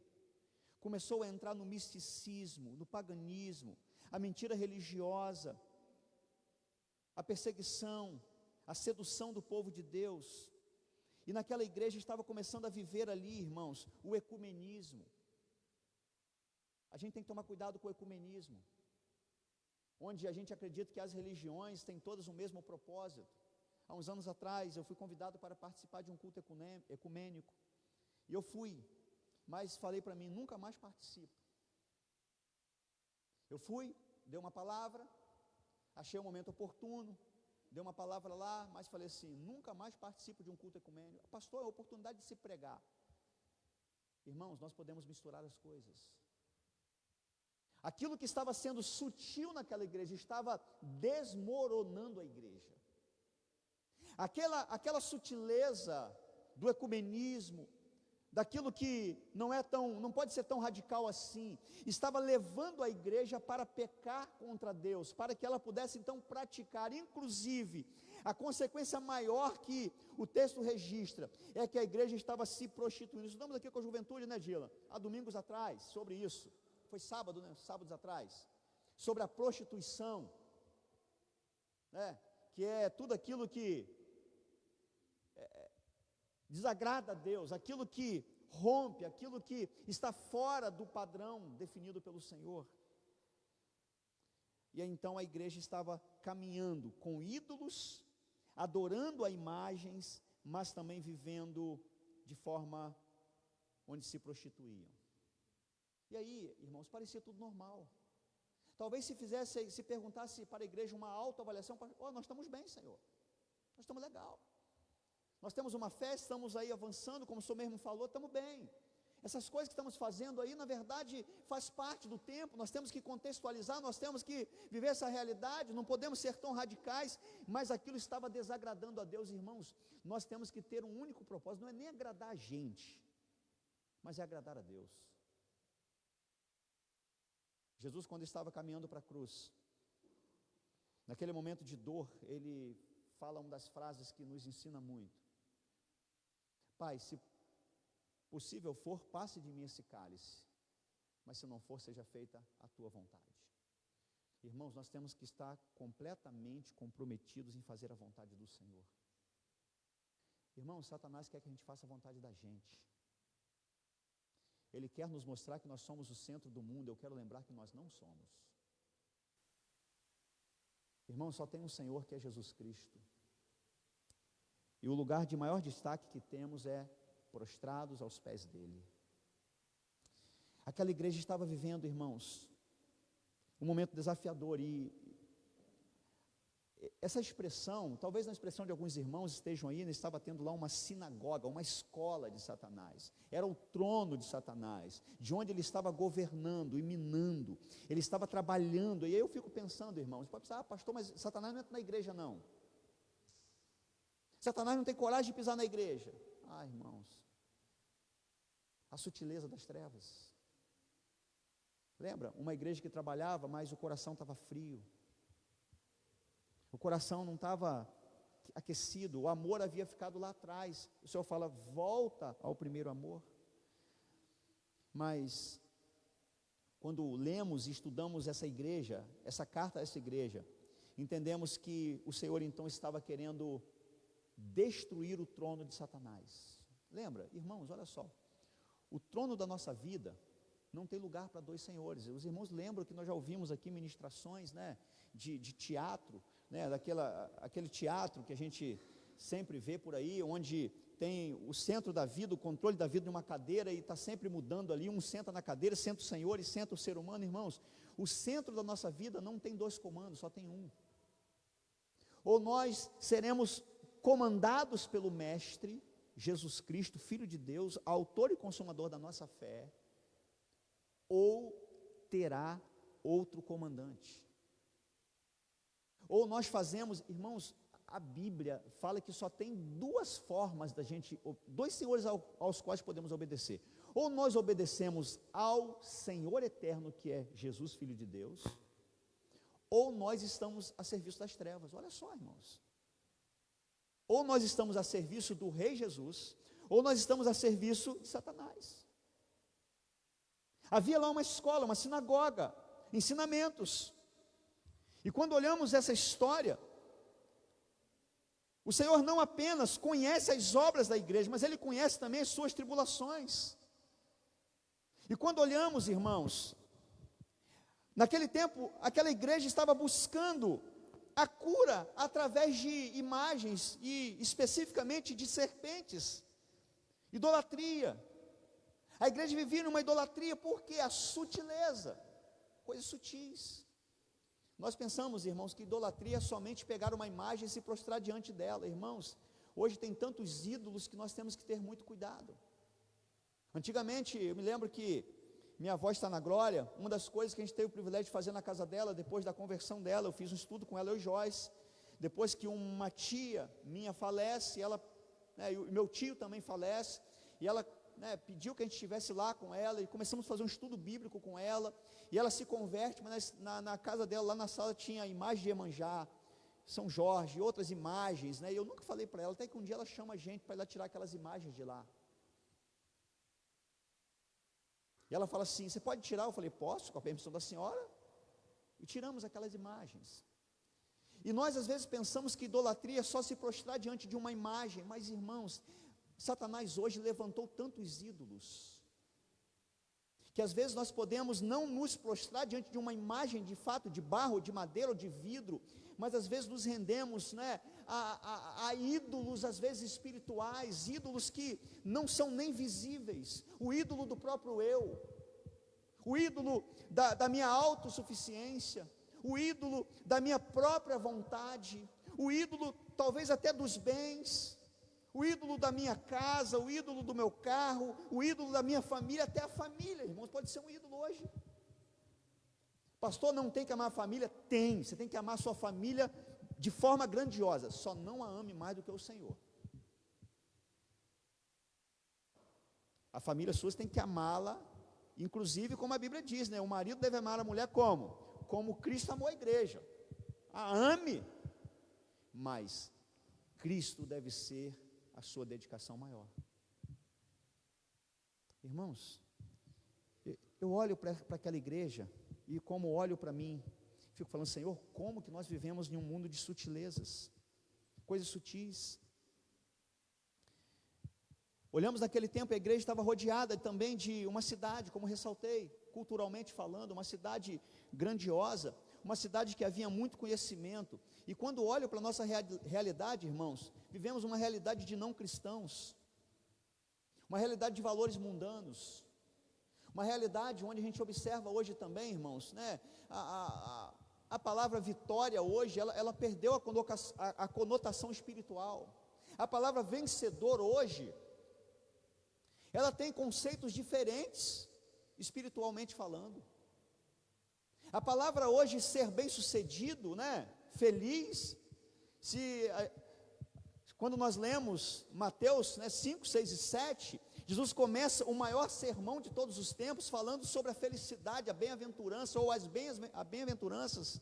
começou a entrar no misticismo, no paganismo, a mentira religiosa, a perseguição, a sedução do povo de Deus. E naquela igreja estava começando a viver ali, irmãos, o ecumenismo. A gente tem que tomar cuidado com o ecumenismo, onde a gente acredita que as religiões têm todas o mesmo propósito. Há uns anos atrás eu fui convidado para participar de um culto ecumênico, e eu fui, mas falei para mim: nunca mais participo. Eu fui, dei uma palavra, achei o momento oportuno, dei uma palavra lá, mas falei assim: nunca mais participo de um culto ecumênico. Pastor, é a oportunidade de se pregar. Irmãos, nós podemos misturar as coisas. Aquilo que estava sendo sutil naquela igreja estava desmoronando a igreja. Aquela sutileza do ecumenismo, daquilo que não pode ser tão radical assim, estava levando a igreja para pecar contra Deus, para que ela pudesse então praticar, inclusive, a consequência maior que o texto registra, é que a igreja estava se prostituindo. Estudamos aqui com a juventude, né, Dila? Há domingos atrás, sobre isso, foi sábado, né? Sábados atrás, sobre a prostituição, né? Que é tudo aquilo que desagrada a Deus, aquilo que rompe, aquilo que está fora do padrão definido pelo Senhor. E aí, então a igreja estava caminhando com ídolos, adorando a imagens, mas também vivendo de forma onde se prostituíam. E aí, irmãos, parecia tudo normal. Talvez se perguntasse para a igreja uma autoavaliação: nós estamos bem, Senhor, nós estamos legal. Nós temos uma fé, estamos aí avançando, como o senhor mesmo falou, estamos bem. Essas coisas que estamos fazendo aí, na verdade, faz parte do tempo, nós temos que contextualizar, nós temos que viver essa realidade, não podemos ser tão radicais, mas aquilo estava desagradando a Deus. Irmãos, nós temos que ter um único propósito, não é nem agradar a gente, mas é agradar a Deus. Jesus, quando estava caminhando para a cruz, naquele momento de dor, ele fala uma das frases que nos ensina muito: Pai, se possível for, passe de mim esse cálice, mas se não for, seja feita a tua vontade. Irmãos, nós temos que estar completamente comprometidos em fazer a vontade do Senhor. Irmãos, Satanás quer que a gente faça a vontade da gente. Ele quer nos mostrar que nós somos o centro do mundo. Eu quero lembrar que nós não somos. Irmãos, só tem um Senhor, que é Jesus Cristo. E o lugar de maior destaque que temos é prostrados aos pés dele. Aquela igreja estava vivendo, irmãos, um momento desafiador, e essa expressão, talvez na expressão de alguns irmãos estejam aí, estava tendo lá uma sinagoga, uma escola de Satanás, era o trono de Satanás, de onde ele estava governando e minando, ele estava trabalhando. E aí eu fico pensando, irmãos, pode pensar, pastor, mas Satanás não entra na igreja não, Satanás não tem coragem de pisar na igreja. Irmãos, a sutileza das trevas. Lembra, uma igreja que trabalhava, mas o coração estava frio, o coração não estava aquecido, o amor havia ficado lá atrás. O Senhor fala, volta ao primeiro amor. Mas, quando lemos e estudamos essa igreja, essa carta a essa igreja, entendemos que o Senhor então estava querendo destruir o trono de Satanás. Lembra, irmãos, olha só, o trono da nossa vida não tem lugar para dois senhores. Os irmãos lembram que nós já ouvimos aqui ministrações, né, de teatro, né, aquele teatro que a gente sempre vê por aí, onde tem o centro da vida, o controle da vida de uma cadeira, e está sempre mudando ali, um senta na cadeira, senta o Senhor e senta o ser humano. Irmãos, o centro da nossa vida não tem dois comandos, só tem um. Ou nós seremos comandados pelo Mestre, Jesus Cristo, Filho de Deus, autor e consumador da nossa fé, ou terá outro comandante. Ou nós fazemos, irmãos, a Bíblia fala que só tem duas formas da gente, dois senhores aos quais podemos obedecer. Ou nós obedecemos ao Senhor eterno, que é Jesus, Filho de Deus, ou nós estamos a serviço das trevas. Olha só, irmãos. Ou nós estamos a serviço do Rei Jesus, ou nós estamos a serviço de Satanás. Havia lá uma escola, uma sinagoga, ensinamentos. E quando olhamos essa história, o Senhor não apenas conhece as obras da igreja, mas Ele conhece também as suas tribulações. E quando olhamos, irmãos, naquele tempo, aquela igreja estava buscando a cura através de imagens, e especificamente de serpentes, idolatria. A igreja vivia numa idolatria, porque a sutileza, coisas sutis. Nós pensamos, irmãos, que idolatria é somente pegar uma imagem e se prostrar diante dela. Irmãos, hoje tem tantos ídolos que nós temos que ter muito cuidado. Antigamente, eu me lembro que minha avó está na glória, uma das coisas que a gente teve o privilégio de fazer na casa dela, depois da conversão dela, eu fiz um estudo com ela, eu e Joyce, depois que uma tia minha falece, e meu tio também falece, e ela pediu que a gente estivesse lá com ela, e começamos a fazer um estudo bíblico com ela, e ela se converte, mas na casa dela, lá na sala, tinha a imagem de Iemanjá, São Jorge, outras imagens, e eu nunca falei para ela, até que um dia ela chama a gente para ir lá tirar aquelas imagens de lá. E ela fala assim, você pode tirar? Eu falei, posso, com a permissão da senhora, e tiramos aquelas imagens. E nós às vezes pensamos que idolatria é só se prostrar diante de uma imagem, mas irmãos, Satanás hoje levantou tantos ídolos, que às vezes nós podemos não nos prostrar diante de uma imagem de fato, de barro, de madeira ou de vidro, mas às vezes nos rendemos a ídolos, às vezes espirituais, ídolos que não são nem visíveis, o ídolo do próprio eu, o ídolo da minha autossuficiência, o ídolo da minha própria vontade, o ídolo talvez até dos bens, o ídolo da minha casa, o ídolo do meu carro, o ídolo da minha família, até a família, irmãos, pode ser um ídolo hoje. Pastor, não tem que amar a família? Tem, você tem que amar a sua família de forma grandiosa, só não a ame mais do que o Senhor. A família sua, você tem que amá-la, inclusive como a Bíblia diz, o marido deve amar a mulher como? Como Cristo amou a igreja. A ame, mas Cristo deve ser a sua dedicação maior. Irmãos, eu olho para aquela igreja, e como olho para mim, fico falando, Senhor, como que nós vivemos em um mundo de sutilezas, coisas sutis. Olhamos naquele tempo, a igreja estava rodeada também de uma cidade, como ressaltei, culturalmente falando, uma cidade grandiosa, uma cidade que havia muito conhecimento. E quando olho para a nossa realidade, irmãos, vivemos uma realidade de não cristãos, uma realidade de valores mundanos, uma realidade onde a gente observa hoje também, irmãos, a palavra vitória hoje, ela perdeu a conotação espiritual. A palavra vencedor hoje, ela tem conceitos diferentes, espiritualmente falando. A palavra hoje, ser bem-sucedido, né? Feliz, quando nós lemos Mateus, né, 5, 6 e 7, Jesus começa o maior sermão de todos os tempos, falando sobre a felicidade, a bem-aventurança, ou as bem-aventuranças.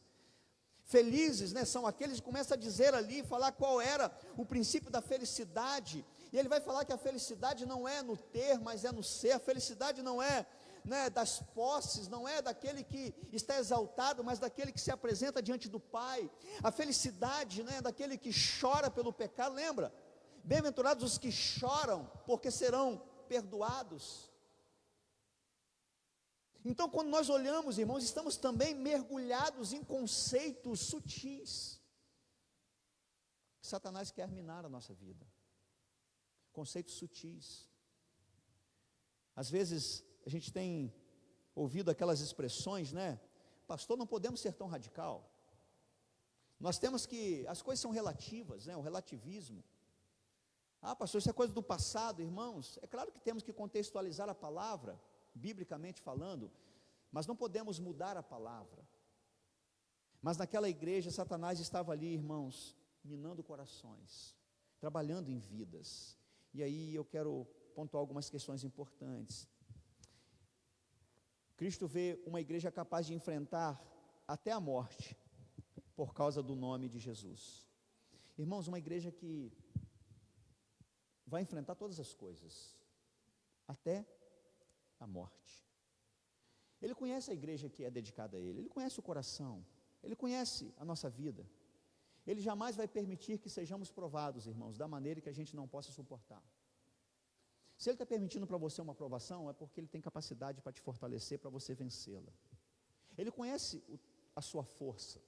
Felizes, né, são aqueles que começam a dizer ali, falar qual era o princípio da felicidade, e ele vai falar que a felicidade não é no ter, mas é no ser. A felicidade não é, né, das posses, não é daquele que está exaltado, mas daquele que se apresenta diante do Pai. A felicidade, né, é daquele que chora pelo pecado. Lembra? Bem-aventurados os que choram, porque serão perdoados. Então, quando nós olhamos, irmãos, estamos também mergulhados em conceitos sutis. Satanás quer minar a nossa vida. Conceitos sutis. Às vezes, a gente tem ouvido aquelas expressões, né? Pastor, não podemos ser tão radical. Nós temos que, as coisas são relativas, né? O relativismo. Ah, pastor, isso é coisa do passado, irmãos. É claro que temos que contextualizar a palavra, biblicamente falando, mas não podemos mudar a palavra. Mas naquela igreja, Satanás estava ali, irmãos, minando corações, trabalhando em vidas. E aí eu quero pontuar algumas questões importantes. Cristo vê uma igreja capaz de enfrentar até a morte, por causa do nome de Jesus. Irmãos, uma igreja que vai enfrentar todas as coisas, até a morte. Ele conhece a igreja que é dedicada a Ele, Ele conhece o coração, Ele conhece a nossa vida. Ele jamais vai permitir que sejamos provados, irmãos, da maneira que a gente não possa suportar. Se Ele está permitindo para você uma provação, é porque Ele tem capacidade para te fortalecer, para você vencê-la. Ele conhece a sua força.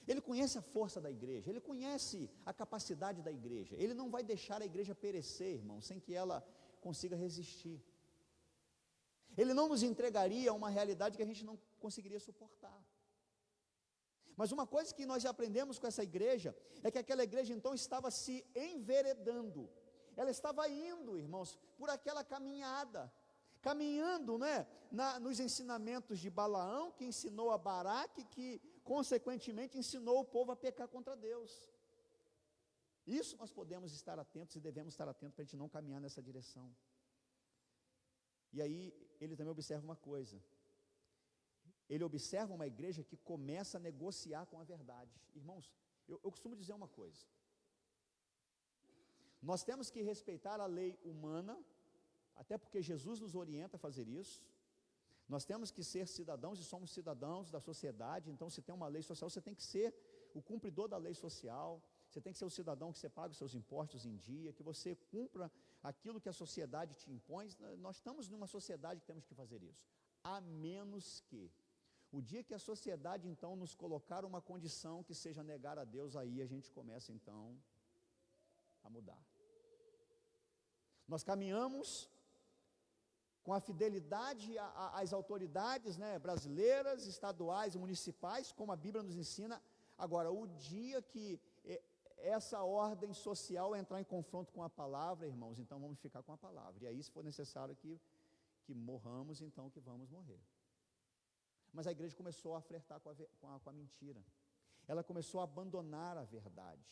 Ele conhece a força da igreja, Ele conhece a capacidade da igreja. Ele não vai deixar a igreja perecer, irmão, sem que ela consiga resistir. Ele não nos entregaria a uma realidade que a gente não conseguiria suportar. Mas uma coisa que nós já aprendemos com essa igreja, é que aquela igreja então estava se enveredando. Ela estava indo, irmãos, por aquela caminhada, caminhando, né, nos ensinamentos de Balaão, que ensinou a Baraque, que consequentemente ensinou o povo a pecar contra Deus. Isso nós podemos estar atentos e devemos estar atentos para a gente não caminhar nessa direção. E aí ele também observa uma coisa. Ele observa uma igreja que começa a negociar com a verdade. Irmãos, eu costumo dizer uma coisa. Nós temos que respeitar a lei humana, até porque Jesus nos orienta a fazer isso. Nós temos que ser cidadãos e somos cidadãos da sociedade. Então, se tem uma lei social, você tem que ser o cumpridor da lei social. Você tem que ser o cidadão que você paga os seus impostos em dia, que você cumpra aquilo que a sociedade te impõe. Nós estamos numa sociedade que temos que fazer isso. A menos que, o dia que a sociedade então nos colocar uma condição que seja negar a Deus, aí a gente começa então a mudar. Nós caminhamos com a fidelidade às autoridades, né, brasileiras, estaduais e municipais, como a Bíblia nos ensina. Agora, o dia que essa ordem social entrar em confronto com a palavra, irmãos, então vamos ficar com a palavra. E aí, se for necessário que morramos, então que vamos morrer. Mas a igreja começou a flertar com a mentira. Ela começou a abandonar a verdade.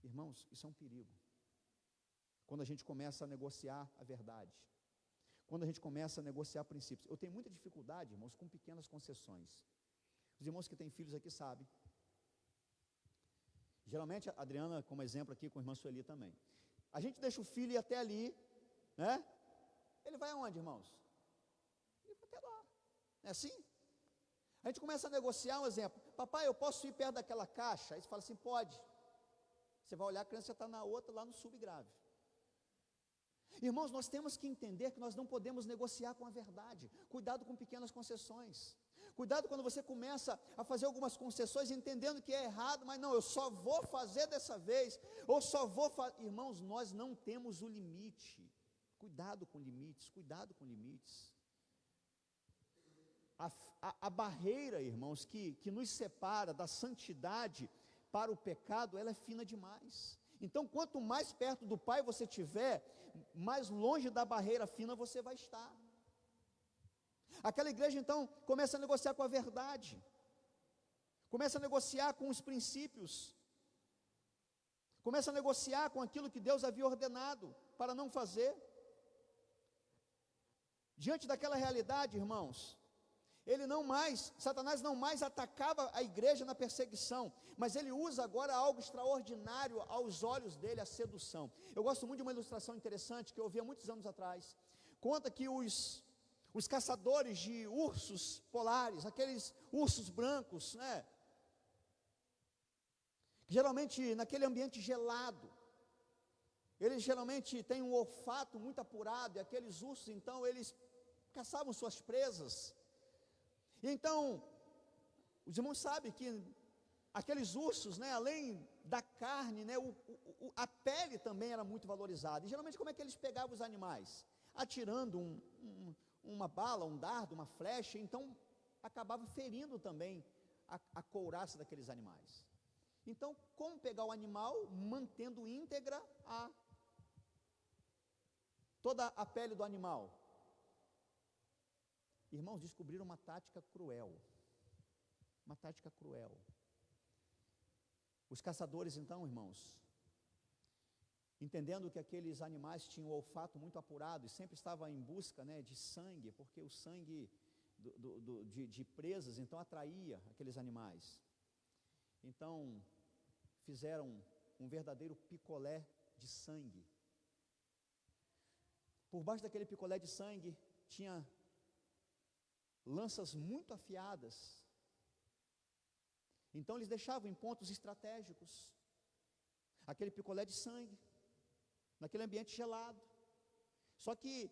Irmãos, isso é um perigo. Quando a gente começa a negociar a verdade. Quando a gente começa a negociar princípios. Eu tenho muita dificuldade, irmãos, com pequenas concessões. Os irmãos que têm filhos aqui sabem. Geralmente, a Adriana, como exemplo aqui, com a irmã Sueli também. A gente deixa o filho ir até ali, né? Ele vai aonde, irmãos? Ele vai até lá. Não é assim? A gente começa a negociar um exemplo. Papai, eu posso ir perto daquela caixa? Aí você fala assim, pode. Você vai olhar, a criança já está na outra, lá no subgrave. Irmãos, nós temos que entender que nós não podemos negociar com a verdade. Cuidado com pequenas concessões. Cuidado quando você começa a fazer algumas concessões, entendendo que é errado, mas não, eu só vou fazer dessa vez, ou só vou fazer. Irmãos, nós não temos o limite. Cuidado com limites, cuidado com limites. a barreira, irmãos, que nos separa da santidade para o pecado, ela é fina demais. Então, quanto mais perto do Pai você estiver, mais longe da barreira fina você vai estar. Aquela igreja, então, começa a negociar com a verdade, começa a negociar com os princípios, começa a negociar com aquilo que Deus havia ordenado para não fazer. Diante daquela realidade, irmãos, Satanás não mais atacava a igreja na perseguição, mas ele usa agora algo extraordinário aos olhos dele, a sedução. Eu gosto muito de uma ilustração interessante que eu ouvi há muitos anos atrás. Conta que os caçadores de ursos polares, aqueles ursos brancos, né, geralmente naquele ambiente gelado, eles geralmente têm um olfato muito apurado, e aqueles ursos, então, eles caçavam suas presas. E então, os irmãos sabem que aqueles ursos, né, além da carne, né, a pele também era muito valorizada. E geralmente como é que eles pegavam os animais? Atirando uma bala, um dardo, uma flecha, então acabava ferindo também a couraça daqueles animais. Então, como pegar o animal mantendo íntegra toda a pele do animal? Irmãos, descobriram uma tática cruel. Uma tática cruel. Os caçadores, então, irmãos, entendendo que aqueles animais tinham o olfato muito apurado e sempre estavam em busca, né, de sangue, porque o sangue de presas, então, atraía aqueles animais. Então, fizeram um verdadeiro picolé de sangue. Por baixo daquele picolé de sangue, tinha lanças muito afiadas. Então eles deixavam em pontos estratégicos aquele picolé de sangue, naquele ambiente gelado. Só que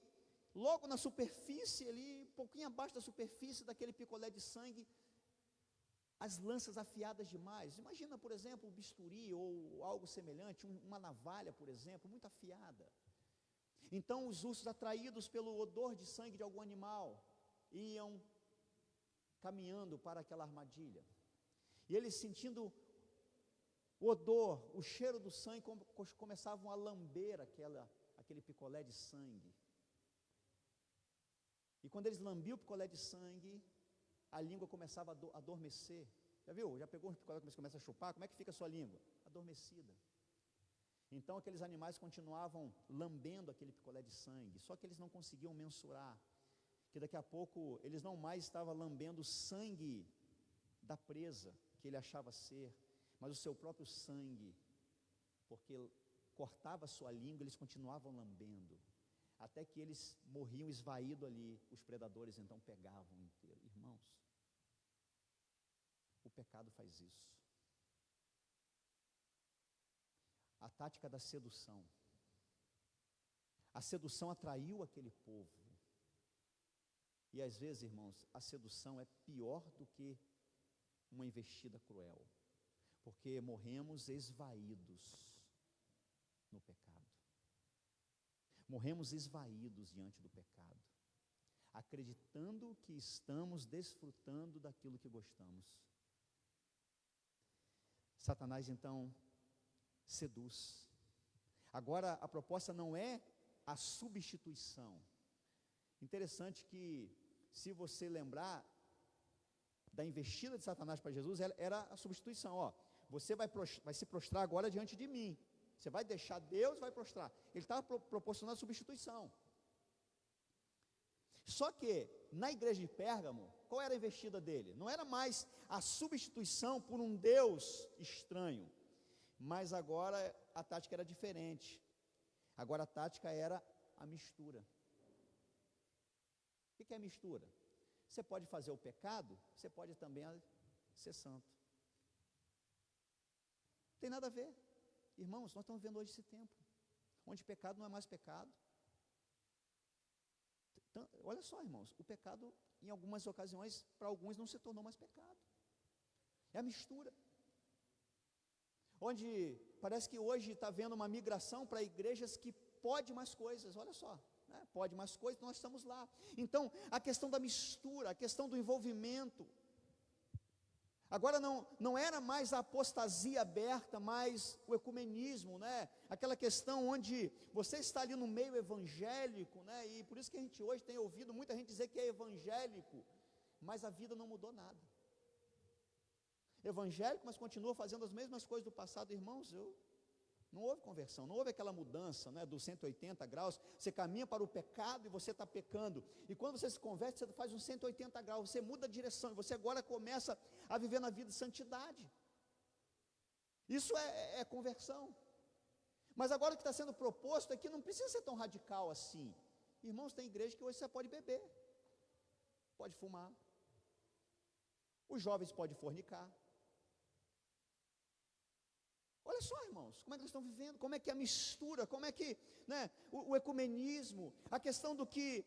logo na superfície ali, um pouquinho abaixo da superfície daquele picolé de sangue, as lanças afiadas demais. Imagina, por exemplo, um bisturi ou algo semelhante, uma navalha, por exemplo, muito afiada. Então os ursos, atraídos pelo odor de sangue de algum animal, iam caminhando para aquela armadilha, e eles, sentindo o odor, o cheiro do sangue, começavam a lamber aquele picolé de sangue. E quando eles lambiam o picolé de sangue, a língua começava a adormecer. Já viu? Já pegou um picolé que começa a chupar? Como é que fica a sua língua? Adormecida. Então aqueles animais continuavam lambendo aquele picolé de sangue, só que eles não conseguiam mensurar que daqui a pouco eles não mais estavam lambendo o sangue da presa que ele achava ser, mas o seu próprio sangue, porque cortava a sua língua, eles continuavam lambendo, até que eles morriam esvaídos ali. Os predadores então pegavam inteiro. Irmãos, o pecado faz isso. A tática da sedução. A sedução atraiu aquele povo. E às vezes, irmãos, a sedução é pior do que uma investida cruel, porque morremos esvaídos no pecado. Morremos esvaídos diante do pecado, acreditando que estamos desfrutando daquilo que gostamos. Satanás então seduz. Agora a proposta não é a substituição. Interessante que, se você lembrar da investida de Satanás para Jesus, era a substituição. Você vai se prostrar agora diante de mim. Você vai deixar Deus e vai prostrar. Ele estava proporcionando a substituição. Só que na igreja de Pérgamo, qual era a investida dele? Não era mais a substituição por um Deus estranho, mas agora a tática era diferente. Agora a tática era a mistura. O que é mistura? Você pode fazer o pecado, você pode também ser santo. Não tem nada a ver. Irmãos, nós estamos vendo hoje esse tempo, onde pecado não é mais pecado. Então, olha só, irmãos, o pecado, em algumas ocasiões, para alguns não se tornou mais pecado. É a mistura. Onde parece que hoje está havendo uma migração para igrejas que pode mais coisas. Olha só, né? Pode mais coisas, nós estamos lá. Então, a questão da mistura, a questão do envolvimento. Agora não era mais a apostasia aberta, mas o ecumenismo, né? Aquela questão onde você está ali no meio evangélico, né? E por isso que a gente hoje tem ouvido muita gente dizer que é evangélico, mas a vida não mudou nada. Evangélico, mas continua fazendo as mesmas coisas do passado, irmãos. Não houve conversão, não houve aquela mudança, né, dos 180 graus. Você caminha para o pecado e você está pecando, e quando você se converte, você faz uns 180 graus, você muda a direção, e você agora começa a viver na vida de santidade. Isso é conversão. Mas agora o que está sendo proposto é que não precisa ser tão radical assim. Irmãos, tem igreja que hoje você pode beber, pode fumar, os jovens podem fornicar. Olha só, irmãos, como é que eles estão vivendo, como é que é a mistura, como é que, né, o ecumenismo, a questão do que,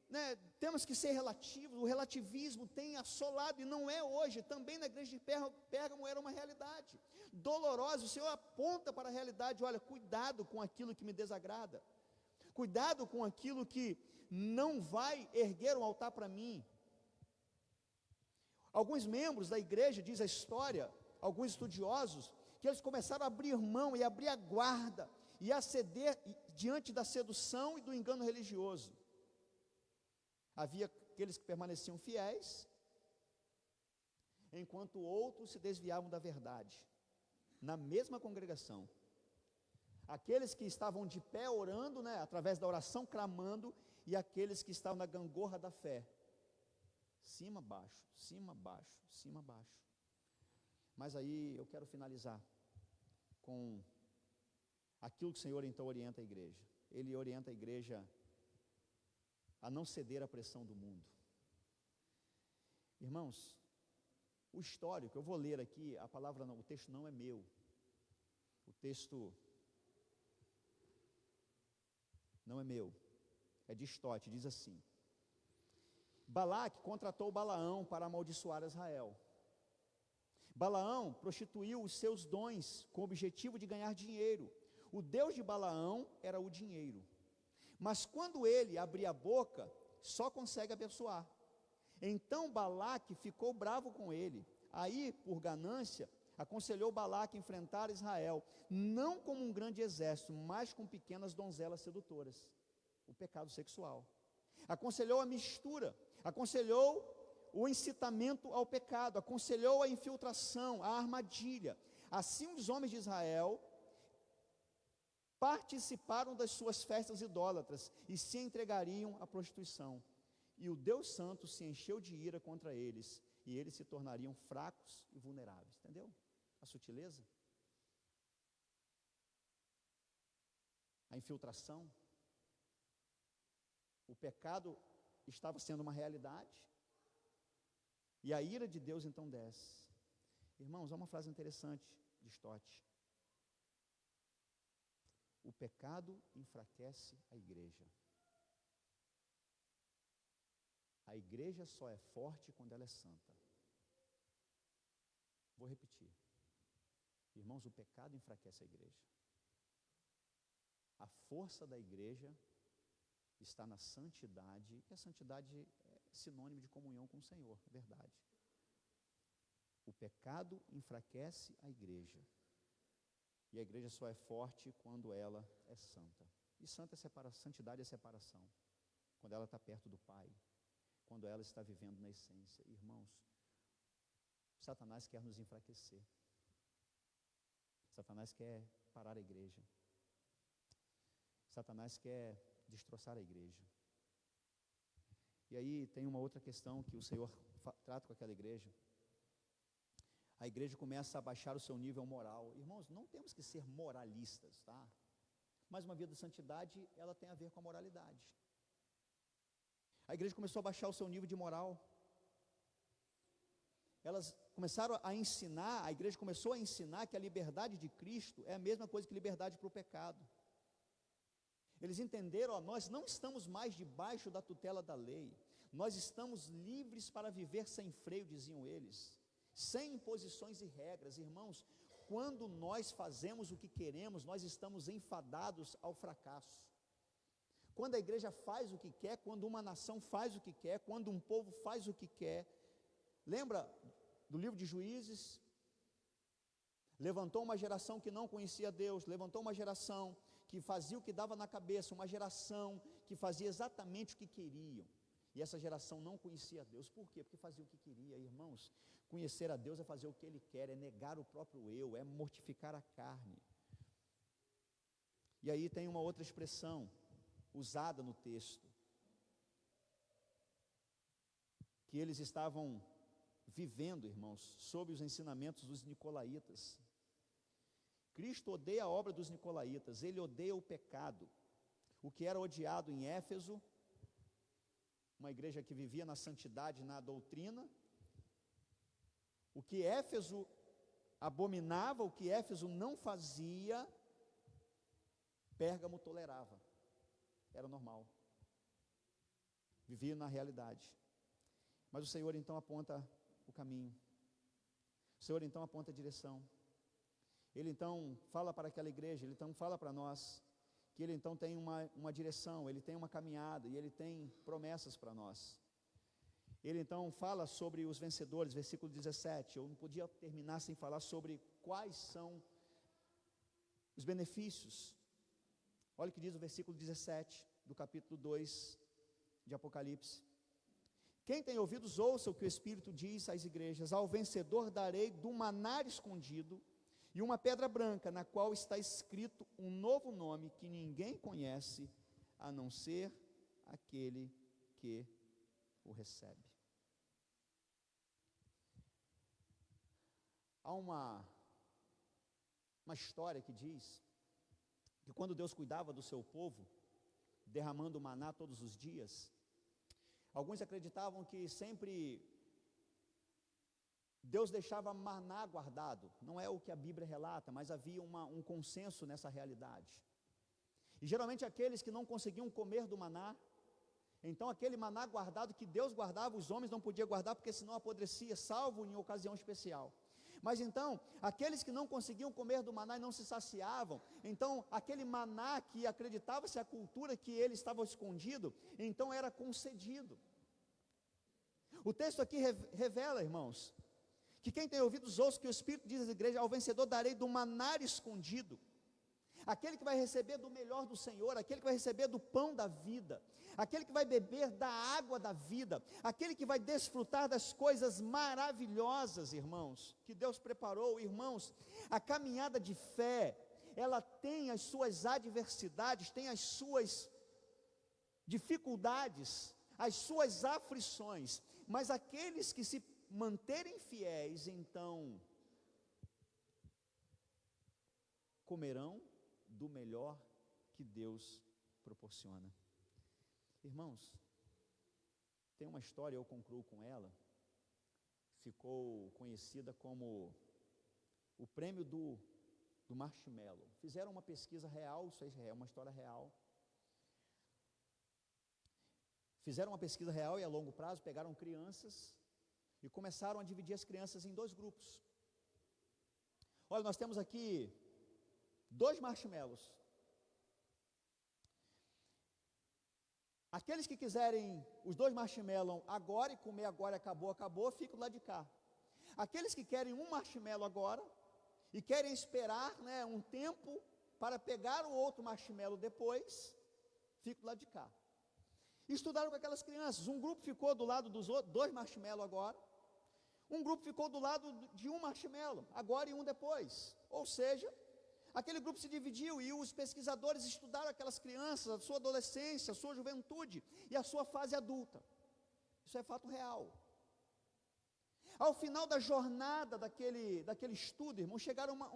né, temos que ser relativos, o relativismo tem assolado, e não é hoje, também na igreja de Pérgamo era uma realidade dolorosa. O Senhor aponta para a realidade: olha, cuidado com aquilo que me desagrada, cuidado com aquilo que não vai erguer um altar para mim. Alguns membros da igreja, diz a história, alguns estudiosos, que eles começaram a abrir mão e abrir a guarda e a ceder diante da sedução e do engano religioso. Havia aqueles que permaneciam fiéis, enquanto outros se desviavam da verdade, na mesma congregação. Aqueles que estavam de pé orando, né, através da oração clamando, e aqueles que estavam na gangorra da fé, cima, baixo, cima, baixo, cima, baixo. Mas aí eu quero finalizar com aquilo que o Senhor então orienta a igreja. Ele orienta a igreja a não ceder à pressão do mundo. Irmãos, o histórico, eu vou ler aqui, a palavra não, o texto não é meu. O texto não é meu, é de Stott, diz assim: Balaque contratou Balaão para amaldiçoar Israel. Balaão prostituiu os seus dons com o objetivo de ganhar dinheiro. O Deus de Balaão era o dinheiro. Mas quando ele abria a boca, só consegue abençoar. Então Balaque ficou bravo com ele. Aí, por ganância, aconselhou Balaque enfrentar Israel, não como um grande exército, mas com pequenas donzelas sedutoras. O pecado sexual. Aconselhou a mistura, aconselhou o incitamento ao pecado, aconselhou a infiltração, a armadilha. Assim os homens de Israel participaram das suas festas idólatras e se entregariam à prostituição. E o Deus Santo se encheu de ira contra eles, e eles se tornariam fracos e vulneráveis. Entendeu a sutileza? A infiltração. O pecado estava sendo uma realidade, e a ira de Deus então desce. Irmãos, há uma frase interessante de Stott: o pecado enfraquece a igreja. A igreja só é forte quando ela é santa. Vou repetir. Irmãos, o pecado enfraquece a igreja. A força da igreja está na santidade, e a santidade é sinônimo de comunhão com o Senhor, é verdade. O pecado enfraquece a igreja, e a igreja só é forte quando ela é santa. E santidade é separação, quando ela está perto do Pai, quando ela está vivendo na essência. Irmãos, Satanás quer nos enfraquecer, Satanás quer parar a igreja, Satanás quer destroçar a igreja. E aí tem uma outra questão que o Senhor trata com aquela igreja. A igreja começa a baixar o seu nível moral. Irmãos, não temos que ser moralistas, tá? Mas uma vida de santidade, ela tem a ver com a moralidade. A igreja começou a baixar o seu nível de moral. Elas começaram a ensinar, a igreja começou a ensinar que a liberdade de Cristo é a mesma coisa que liberdade para o pecado. Eles entenderam, ó, nós não estamos mais debaixo da tutela da lei, nós estamos livres para viver sem freio, diziam eles, sem imposições e regras. Irmãos, quando nós fazemos o que queremos, nós estamos enfadados ao fracasso. quando a igreja faz o que quer, quando uma nação faz o que quer, quando um povo faz o que quer. Lembra do livro de Juízes? Levantou uma geração que não conhecia Deus, levantou uma geração que fazia o que dava na cabeça, uma geração que fazia exatamente o que queriam. E essa geração não conhecia Deus. Por quê? Porque fazia o que queria. Irmãos, conhecer a Deus é fazer o que Ele quer, é negar o próprio eu, é mortificar a carne. E aí tem uma outra expressão usada no texto, que eles estavam vivendo, irmãos, sob os ensinamentos dos nicolaítas. Cristo odeia a obra dos nicolaítas, Ele odeia o pecado. O que era odiado em Éfeso, uma igreja que vivia na santidade, na doutrina, o que Éfeso abominava, o que Éfeso não fazia, Pérgamo tolerava, era normal, vivia na realidade. Mas o Senhor então aponta o caminho, o Senhor então aponta a direção, Ele então fala para aquela igreja, Ele então fala para nós, que Ele então tem uma direção, Ele tem uma caminhada, e Ele tem promessas para nós. Ele então fala sobre os vencedores, versículo 17, eu não podia terminar sem falar sobre quais são os benefícios. Olha o que diz o versículo 17, do capítulo 2 de Apocalipse. Quem tem ouvidos, ouça o que o Espírito diz às igrejas. Ao vencedor darei do maná escondido e uma pedra branca, na qual está escrito um novo nome que ninguém conhece, a não ser aquele que o recebe. Há uma história que diz que quando Deus cuidava do seu povo, derramando maná todos os dias, alguns acreditavam que sempre Deus deixava maná guardado. Não é o que a Bíblia relata, mas havia um consenso nessa realidade. E geralmente aqueles que não conseguiam comer do maná, então aquele maná guardado que Deus guardava, os homens não podiam guardar, porque senão apodrecia, salvo em ocasião especial. Mas então, aqueles que não conseguiam comer do maná e não se saciavam, então aquele maná que acreditava-se a cultura que ele estava escondido, então era concedido. O texto aqui revela, irmãos, que quem tem ouvidos ouça o que o Espírito diz às igrejas, ao vencedor darei do maná escondido. Aquele que vai receber do melhor do Senhor, aquele que vai receber do pão da vida, aquele que vai beber da água da vida, aquele que vai desfrutar das coisas maravilhosas, irmãos, que Deus preparou. Irmãos, a caminhada de fé, ela tem as suas adversidades, tem as suas dificuldades, as suas aflições, mas aqueles que se manterem fiéis, então comerão do melhor que Deus proporciona. Irmãos, tem uma história, eu concluo com ela, ficou conhecida como o prêmio do marshmallow. Fizeram uma pesquisa real, isso é uma história real. Fizeram uma pesquisa real e a longo prazo, pegaram crianças e começaram a dividir as crianças em dois grupos. Olha, nós temos aqui 2 marshmallows. Aqueles que quiserem os 2 marshmallows agora e comer agora, acabou, ficam do lado de cá. Aqueles que querem um marshmallow agora e querem esperar, um tempo para pegar o outro marshmallow depois, ficam do lado de cá. Estudaram com aquelas crianças. Um grupo ficou do lado dos 2 marshmallows agora, um grupo ficou do lado de um marshmallow agora e um depois. Ou seja, aquele grupo se dividiu e os pesquisadores estudaram aquelas crianças, a sua adolescência, a sua juventude e a sua fase adulta. Isso é fato real. Ao final da jornada daquele estudo, irmãos, chegaram a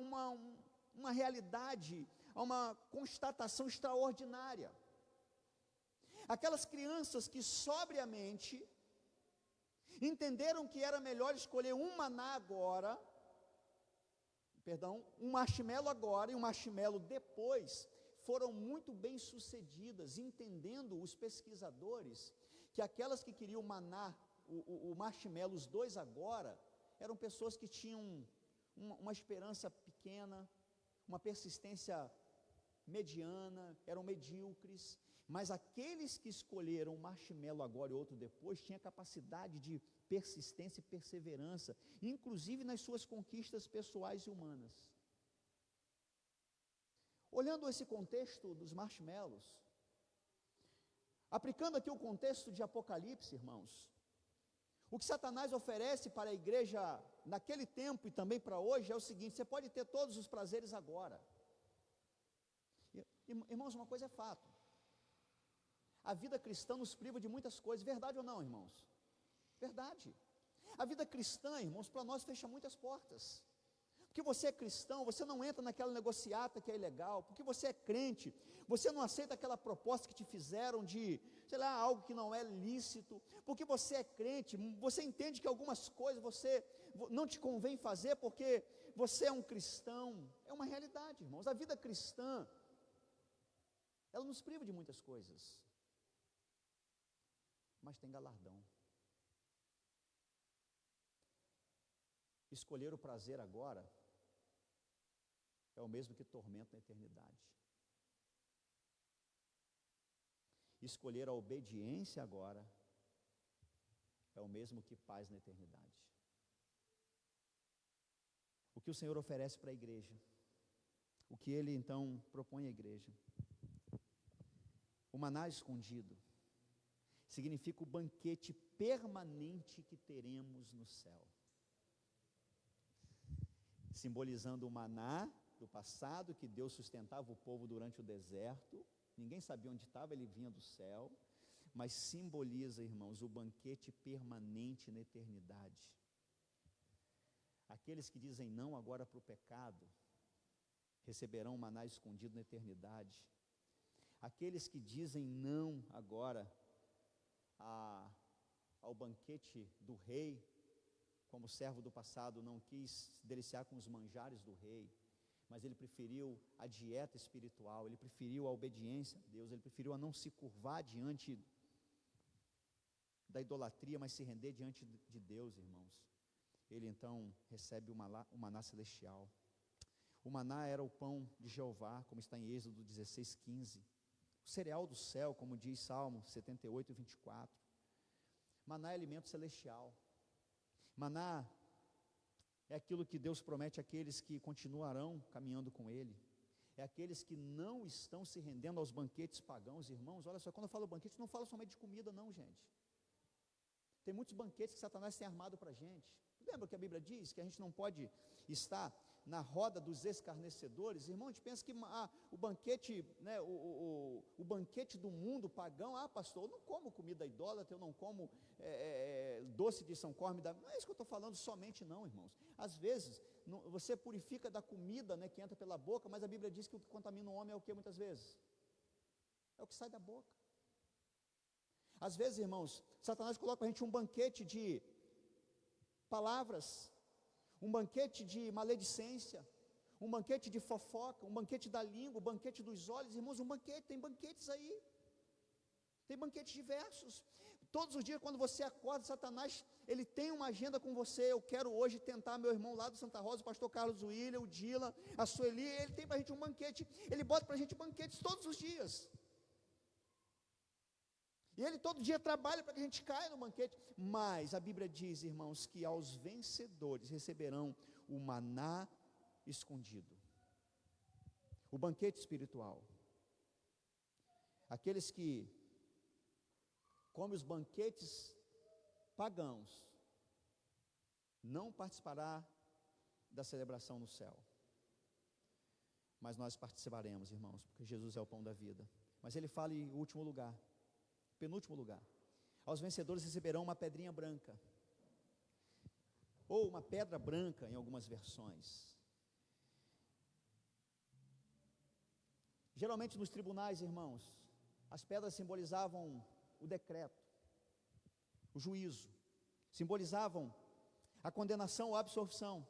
uma realidade, a uma constatação extraordinária. Aquelas crianças que sobriamente entenderam que era melhor escolher um marshmallow agora e um marshmallow depois, foram muito bem sucedidas, entendendo os pesquisadores que aquelas que queriam o marshmallow, os 2 agora, eram pessoas que tinham uma esperança pequena, uma persistência mediana, eram medíocres. Mas aqueles que escolheram um marshmallow agora e outro depois, tinham capacidade de persistência e perseverança, inclusive nas suas conquistas pessoais e humanas. Olhando esse contexto dos marshmallows, aplicando aqui o contexto de Apocalipse, irmãos, o que Satanás oferece para a igreja naquele tempo e também para hoje é o seguinte: você pode ter todos os prazeres agora. Irmãos, uma coisa é fato, a vida cristã nos priva de muitas coisas, verdade ou não, irmãos? Verdade. A vida cristã, irmãos, para nós fecha muitas portas. Porque você é cristão, você não entra naquela negociata que é ilegal. Porque você é crente, você não aceita aquela proposta que te fizeram de, sei lá, algo que não é lícito. Porque você é crente, você entende que algumas coisas você não te convém fazer porque você é um cristão. É uma realidade, irmãos. A vida cristã, ela nos priva de muitas coisas, mas tem galardão. Escolher o prazer agora é o mesmo que tormento na eternidade. Escolher a obediência agora é o mesmo que paz na eternidade. O que o Senhor oferece para a igreja, o que Ele então propõe à igreja, o maná escondido, significa o banquete permanente que teremos no céu, simbolizando o maná do passado, que Deus sustentava o povo durante o deserto. Ninguém sabia onde estava, ele vinha do céu, mas simboliza, irmãos, o banquete permanente na eternidade. Aqueles que dizem não agora para o pecado, receberão o maná escondido na eternidade. Aqueles que dizem não agora ao banquete do rei, como servo do passado, não quis se deliciar com os manjares do rei, mas ele preferiu a dieta espiritual, ele preferiu a obediência a Deus, ele preferiu a não se curvar diante da idolatria, mas se render diante de Deus, irmãos. Ele então recebe o maná celestial. O maná era o pão de Jeová, como está em Êxodo 16:15. O cereal do céu, como diz Salmo 78:24. Maná é alimento celestial. Maná é aquilo que Deus promete àqueles que continuarão caminhando com Ele. É aqueles que não estão se rendendo aos banquetes pagãos, irmãos. Olha só, quando eu falo banquete, não falo somente de comida não, gente. Tem muitos banquetes que Satanás tem armado para a gente. Lembra que a Bíblia diz que a gente não pode estar na roda dos escarnecedores? Irmão, a gente pensa que o banquete, né, o banquete do mundo pagão, pastor, eu não como comida idólatra, eu não como doce de São Cosme, não é isso que eu estou falando somente não, irmãos. Às vezes, você purifica da comida, né, que entra pela boca, mas a Bíblia diz que o que contamina o homem é o que muitas vezes? É o que sai da boca. Às vezes, irmãos, Satanás coloca para a gente um banquete de palavras, um banquete de maledicência, um banquete de fofoca, um banquete da língua, um banquete dos olhos. Irmãos, tem banquetes aí, tem banquetes diversos. Todos os dias quando você acorda, Satanás, ele tem uma agenda com você. Eu quero hoje tentar meu irmão lá do Santa Rosa, o pastor Carlos William, o Dylan, a Sueli, ele tem para a gente um banquete, ele bota para a gente banquetes todos os dias. E ele todo dia trabalha para que a gente caia no banquete. Mas a Bíblia diz, irmãos, que aos vencedores receberão o maná escondido, o banquete espiritual. Aqueles que comem os banquetes pagãos não participará da celebração no céu. Mas nós participaremos, irmãos, porque Jesus é o pão da vida. Mas ele fala em último lugar, penúltimo lugar: aos vencedores receberão uma pedrinha branca, ou uma pedra branca em algumas versões. Geralmente nos tribunais, irmãos, as pedras simbolizavam o decreto, o juízo, simbolizavam a condenação ou a absorção.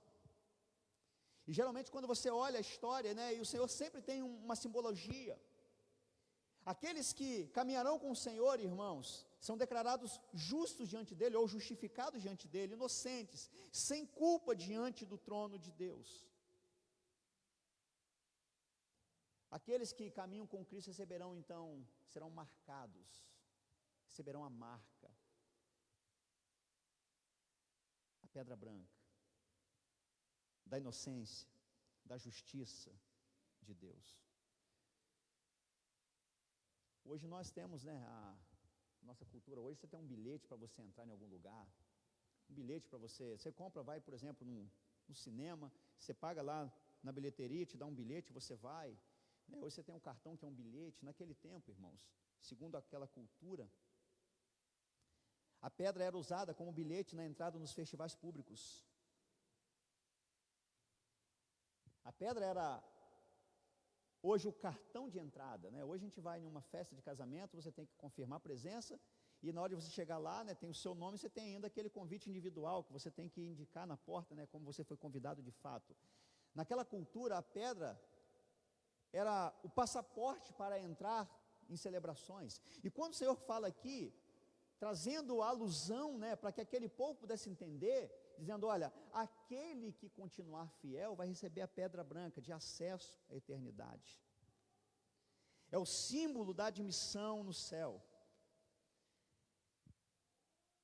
E geralmente quando você olha a história, né, e o Senhor sempre tem uma simbologia. Aqueles que caminharão com o Senhor, irmãos, são declarados justos diante dele, ou justificados diante dele, inocentes, sem culpa diante do trono de Deus. Aqueles que caminham com Cristo receberão então, serão marcados, receberão a marca, a pedra branca, da inocência, da justiça de Deus. Hoje nós temos, a nossa cultura, hoje você tem um bilhete para você entrar em algum lugar, um bilhete para você compra, vai, por exemplo, no cinema, você paga lá na bilheteria, te dá um bilhete, você vai, hoje você tem um cartão que é um bilhete. Naquele tempo, irmãos, segundo aquela cultura, a pedra era usada como bilhete na entrada nos festivais públicos. A pedra era hoje o cartão de entrada, Hoje a gente vai em uma festa de casamento, você tem que confirmar a presença, e na hora de você chegar lá, tem o seu nome, você tem ainda aquele convite individual, que você tem que indicar na porta, como você foi convidado de fato. Naquela cultura, a pedra era o passaporte para entrar em celebrações. E quando o Senhor fala aqui, trazendo a alusão, para que aquele povo pudesse entender, dizendo, olha, aquele que continuar fiel vai receber a pedra branca de acesso à eternidade. É o símbolo da admissão no céu.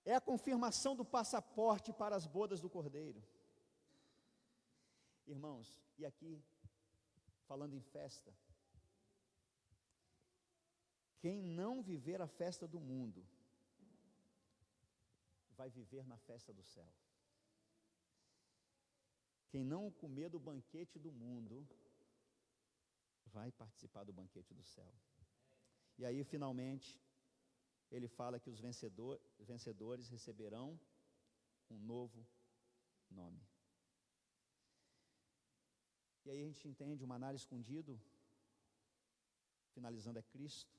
É a confirmação do passaporte para as bodas do Cordeiro. Irmãos, e aqui, falando em festa, quem não viver a festa do mundo, vai viver na festa do céu. Quem não comer do banquete do mundo, vai participar do banquete do céu. E aí, finalmente, ele fala que os vencedores receberão um novo nome. E aí a gente entende, o maná escondido, finalizando, é Cristo.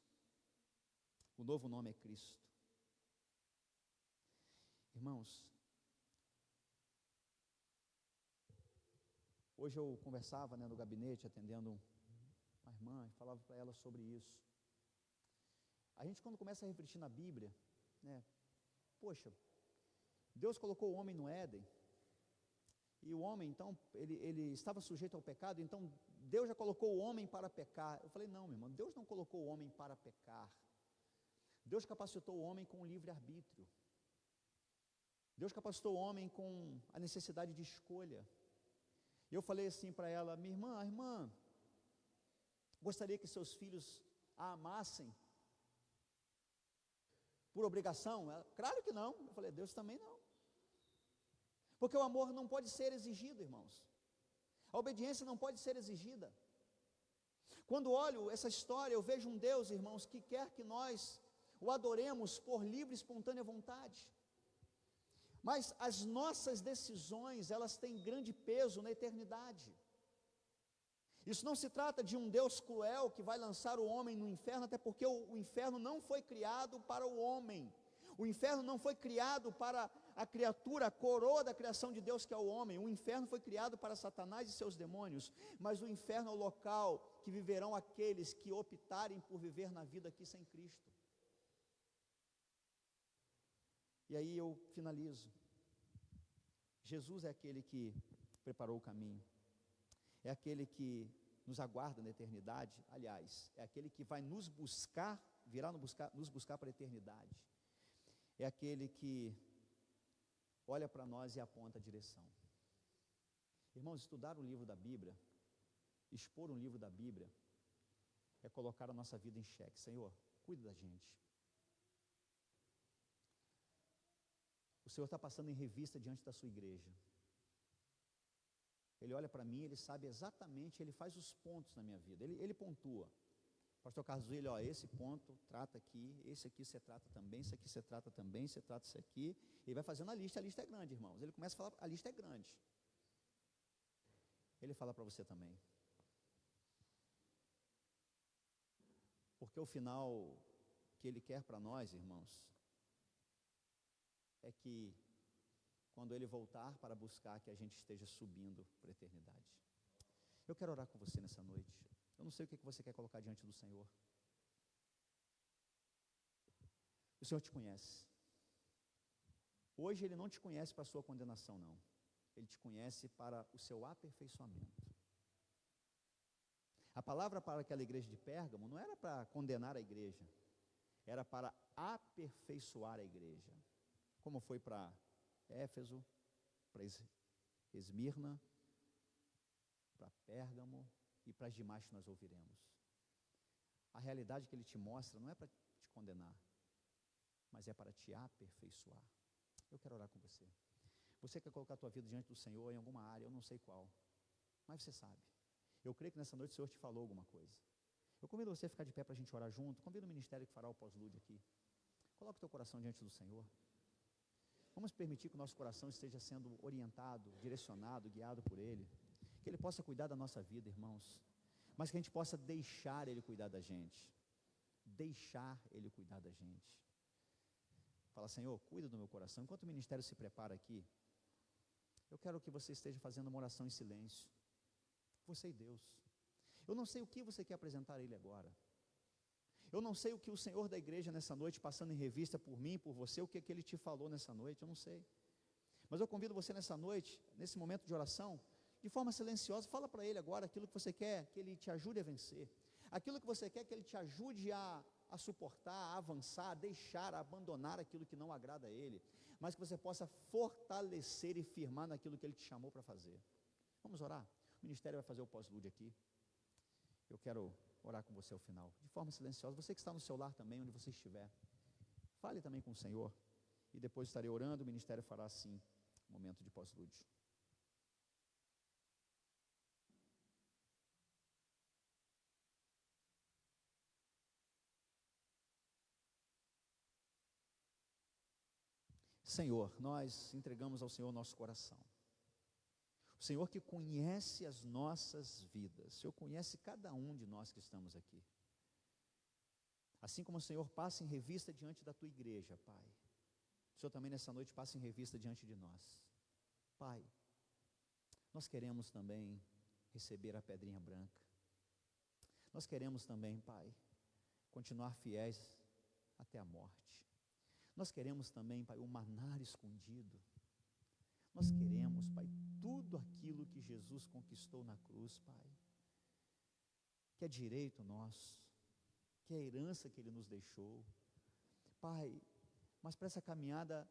O novo nome é Cristo. Irmãos, hoje eu conversava, no gabinete, atendendo uma irmã, e falava para ela sobre isso. A gente, quando começa a refletir na Bíblia, poxa, Deus colocou o homem no Éden, e o homem, então, ele estava sujeito ao pecado, então Deus já colocou o homem para pecar. Eu falei, não, meu irmão, Deus não colocou o homem para pecar. Deus capacitou o homem com o livre-arbítrio. Deus capacitou o homem com a necessidade de escolha. E eu falei assim para ela, minha irmã, gostaria que seus filhos a amassem por obrigação? Ela, claro que não. Eu falei, Deus também não. Porque o amor não pode ser exigido, irmãos. A obediência não pode ser exigida. Quando olho essa história, eu vejo um Deus, irmãos, que quer que nós o adoremos por livre e espontânea vontade. Mas as nossas decisões, elas têm grande peso na eternidade. Isso não se trata de um Deus cruel que vai lançar o homem no inferno, até porque o inferno não foi criado para o homem. O inferno não foi criado para a criatura, a coroa da criação de Deus, que é o homem. O inferno foi criado para Satanás e seus demônios. Mas o inferno é o local que viverão aqueles que optarem por viver na vida aqui sem Cristo. E aí eu finalizo. Jesus é aquele que preparou o caminho. É aquele que nos aguarda na eternidade. Aliás, é aquele que vai nos buscar, nos buscar para a eternidade. É aquele que olha para nós e aponta a direção. Irmãos, estudar um livro da Bíblia, expor um livro da Bíblia, é colocar a nossa vida em xeque. Senhor, cuida da gente. O Senhor está passando em revista diante da sua igreja. Ele olha para mim, ele sabe exatamente, ele faz os pontos na minha vida, ele pontua. Pastor Carlos, ele, esse ponto trata aqui, esse aqui você trata também, esse aqui você trata também, você trata isso aqui. Ele vai fazendo a lista é grande, irmãos. Ele começa a falar, a lista é grande. Ele fala para você também. Porque o final que ele quer para nós, irmãos, é que quando ele voltar para buscar, que a gente esteja subindo para a eternidade. Eu quero orar com você nessa noite. Eu não sei o que você quer colocar diante do Senhor. O Senhor te conhece. Hoje Ele não te conhece para a sua condenação, não. Ele te conhece para o seu aperfeiçoamento. A palavra para aquela igreja de Pérgamo não era para condenar a igreja, era para aperfeiçoar a igreja, como foi para Éfeso, para Esmirna, para Pérgamo e para as demais que nós ouviremos. A realidade que ele te mostra não é para te condenar, mas é para te aperfeiçoar. Eu quero orar com você. Você quer colocar a tua vida diante do Senhor em alguma área, eu não sei qual, mas você sabe. Eu creio que nessa noite o Senhor te falou alguma coisa. Eu convido você a ficar de pé para a gente orar junto. Convido o ministério que fará o pós-lude aqui. Coloque o teu coração diante do Senhor. Vamos permitir que o nosso coração esteja sendo orientado, direcionado, guiado por Ele. Que Ele possa cuidar da nossa vida, irmãos. Mas que a gente possa deixar Ele cuidar da gente. Deixar Ele cuidar da gente. Fala, Senhor, cuida do meu coração. Enquanto o ministério se prepara aqui, eu quero que você esteja fazendo uma oração em silêncio. Você e Deus. Eu não sei o que você quer apresentar a Ele agora. Eu não sei o que o Senhor da igreja nessa noite, passando em revista por mim, por você, o que é que Ele te falou nessa noite, eu não sei. Mas eu convido você nessa noite, nesse momento de oração, de forma silenciosa, fala para Ele agora aquilo que você quer que Ele te ajude a vencer. Aquilo que você quer que Ele te ajude a suportar, a avançar, a deixar, a abandonar aquilo que não agrada a Ele. Mas que você possa fortalecer e firmar naquilo que Ele te chamou para fazer. Vamos orar? O ministério vai fazer o pós-lude aqui. Eu quero orar com você ao final, de forma silenciosa. Você que está no seu lar também, onde você estiver, fale também com o Senhor. E depois estarei orando, o ministério fará assim, momento de pós-lude. Senhor, nós entregamos ao Senhor nosso coração. O Senhor que conhece as nossas vidas, o Senhor conhece cada um de nós que estamos aqui. Assim como o Senhor passa em revista diante da tua igreja, Pai, o Senhor também nessa noite passa em revista diante de nós. Pai, nós queremos também receber a pedrinha branca. Nós queremos também, Pai, continuar fiéis até a morte. Nós queremos também, Pai, o maná escondido. Nós queremos, Pai, tudo aquilo que Jesus conquistou na cruz, Pai, que é direito nosso, que é a herança que Ele nos deixou, Pai, mas para essa caminhada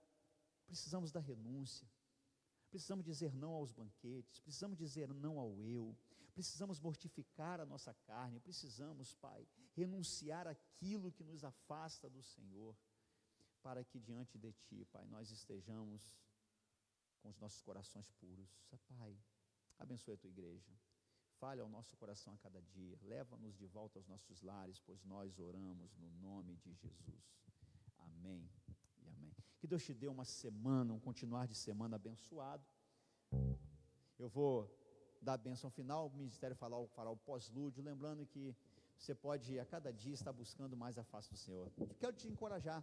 precisamos da renúncia, precisamos dizer não aos banquetes, precisamos dizer não ao eu, precisamos mortificar a nossa carne, precisamos, Pai, renunciar aquilo que nos afasta do Senhor, para que diante de Ti, Pai, nós estejamos com os nossos corações puros. Pai, abençoe a Tua igreja, fale ao nosso coração a cada dia, leva-nos de volta aos nossos lares, pois nós oramos no nome de Jesus. Amém e amém. Que Deus te dê uma semana, um continuar de semana abençoado. Eu vou dar a bênção final, o ministério fará o pós-lúdio, lembrando que você pode a cada dia estar buscando mais a face do Senhor. Quero te encorajar,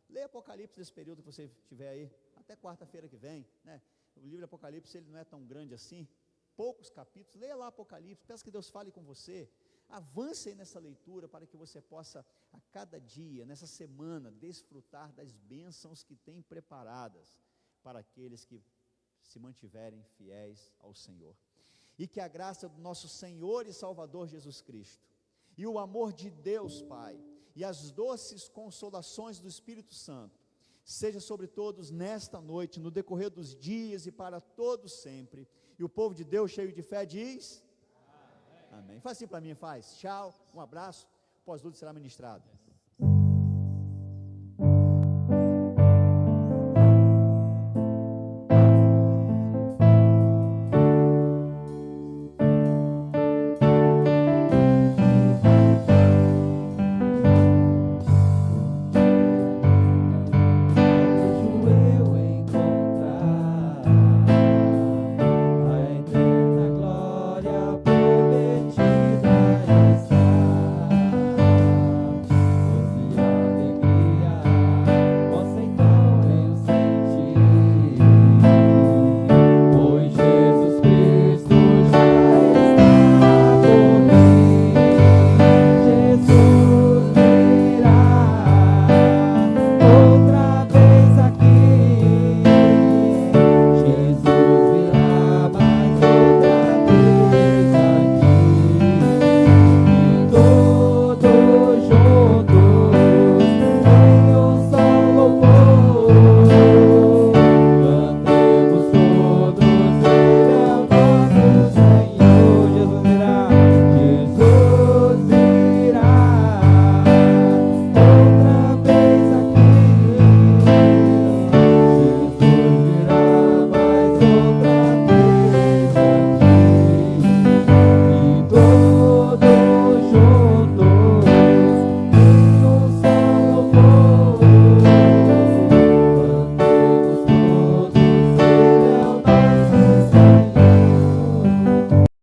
leia Apocalipse nesse período que você estiver aí, até quarta-feira que vem, né? O livro de Apocalipse, ele não é tão grande assim, poucos capítulos, leia lá Apocalipse, peça que Deus fale com você, avance aí nessa leitura, para que você possa a cada dia, nessa semana, desfrutar das bênçãos que tem preparadas, para aqueles que se mantiverem fiéis ao Senhor, e que a graça do nosso Senhor e Salvador Jesus Cristo, e o amor de Deus Pai, e as doces consolações do Espírito Santo, seja sobre todos nesta noite, no decorrer dos dias e para todos sempre. E o povo de Deus cheio de fé diz: amém. Amém. Faz assim para mim, faz. Tchau, um abraço, pós-luto será ministrado.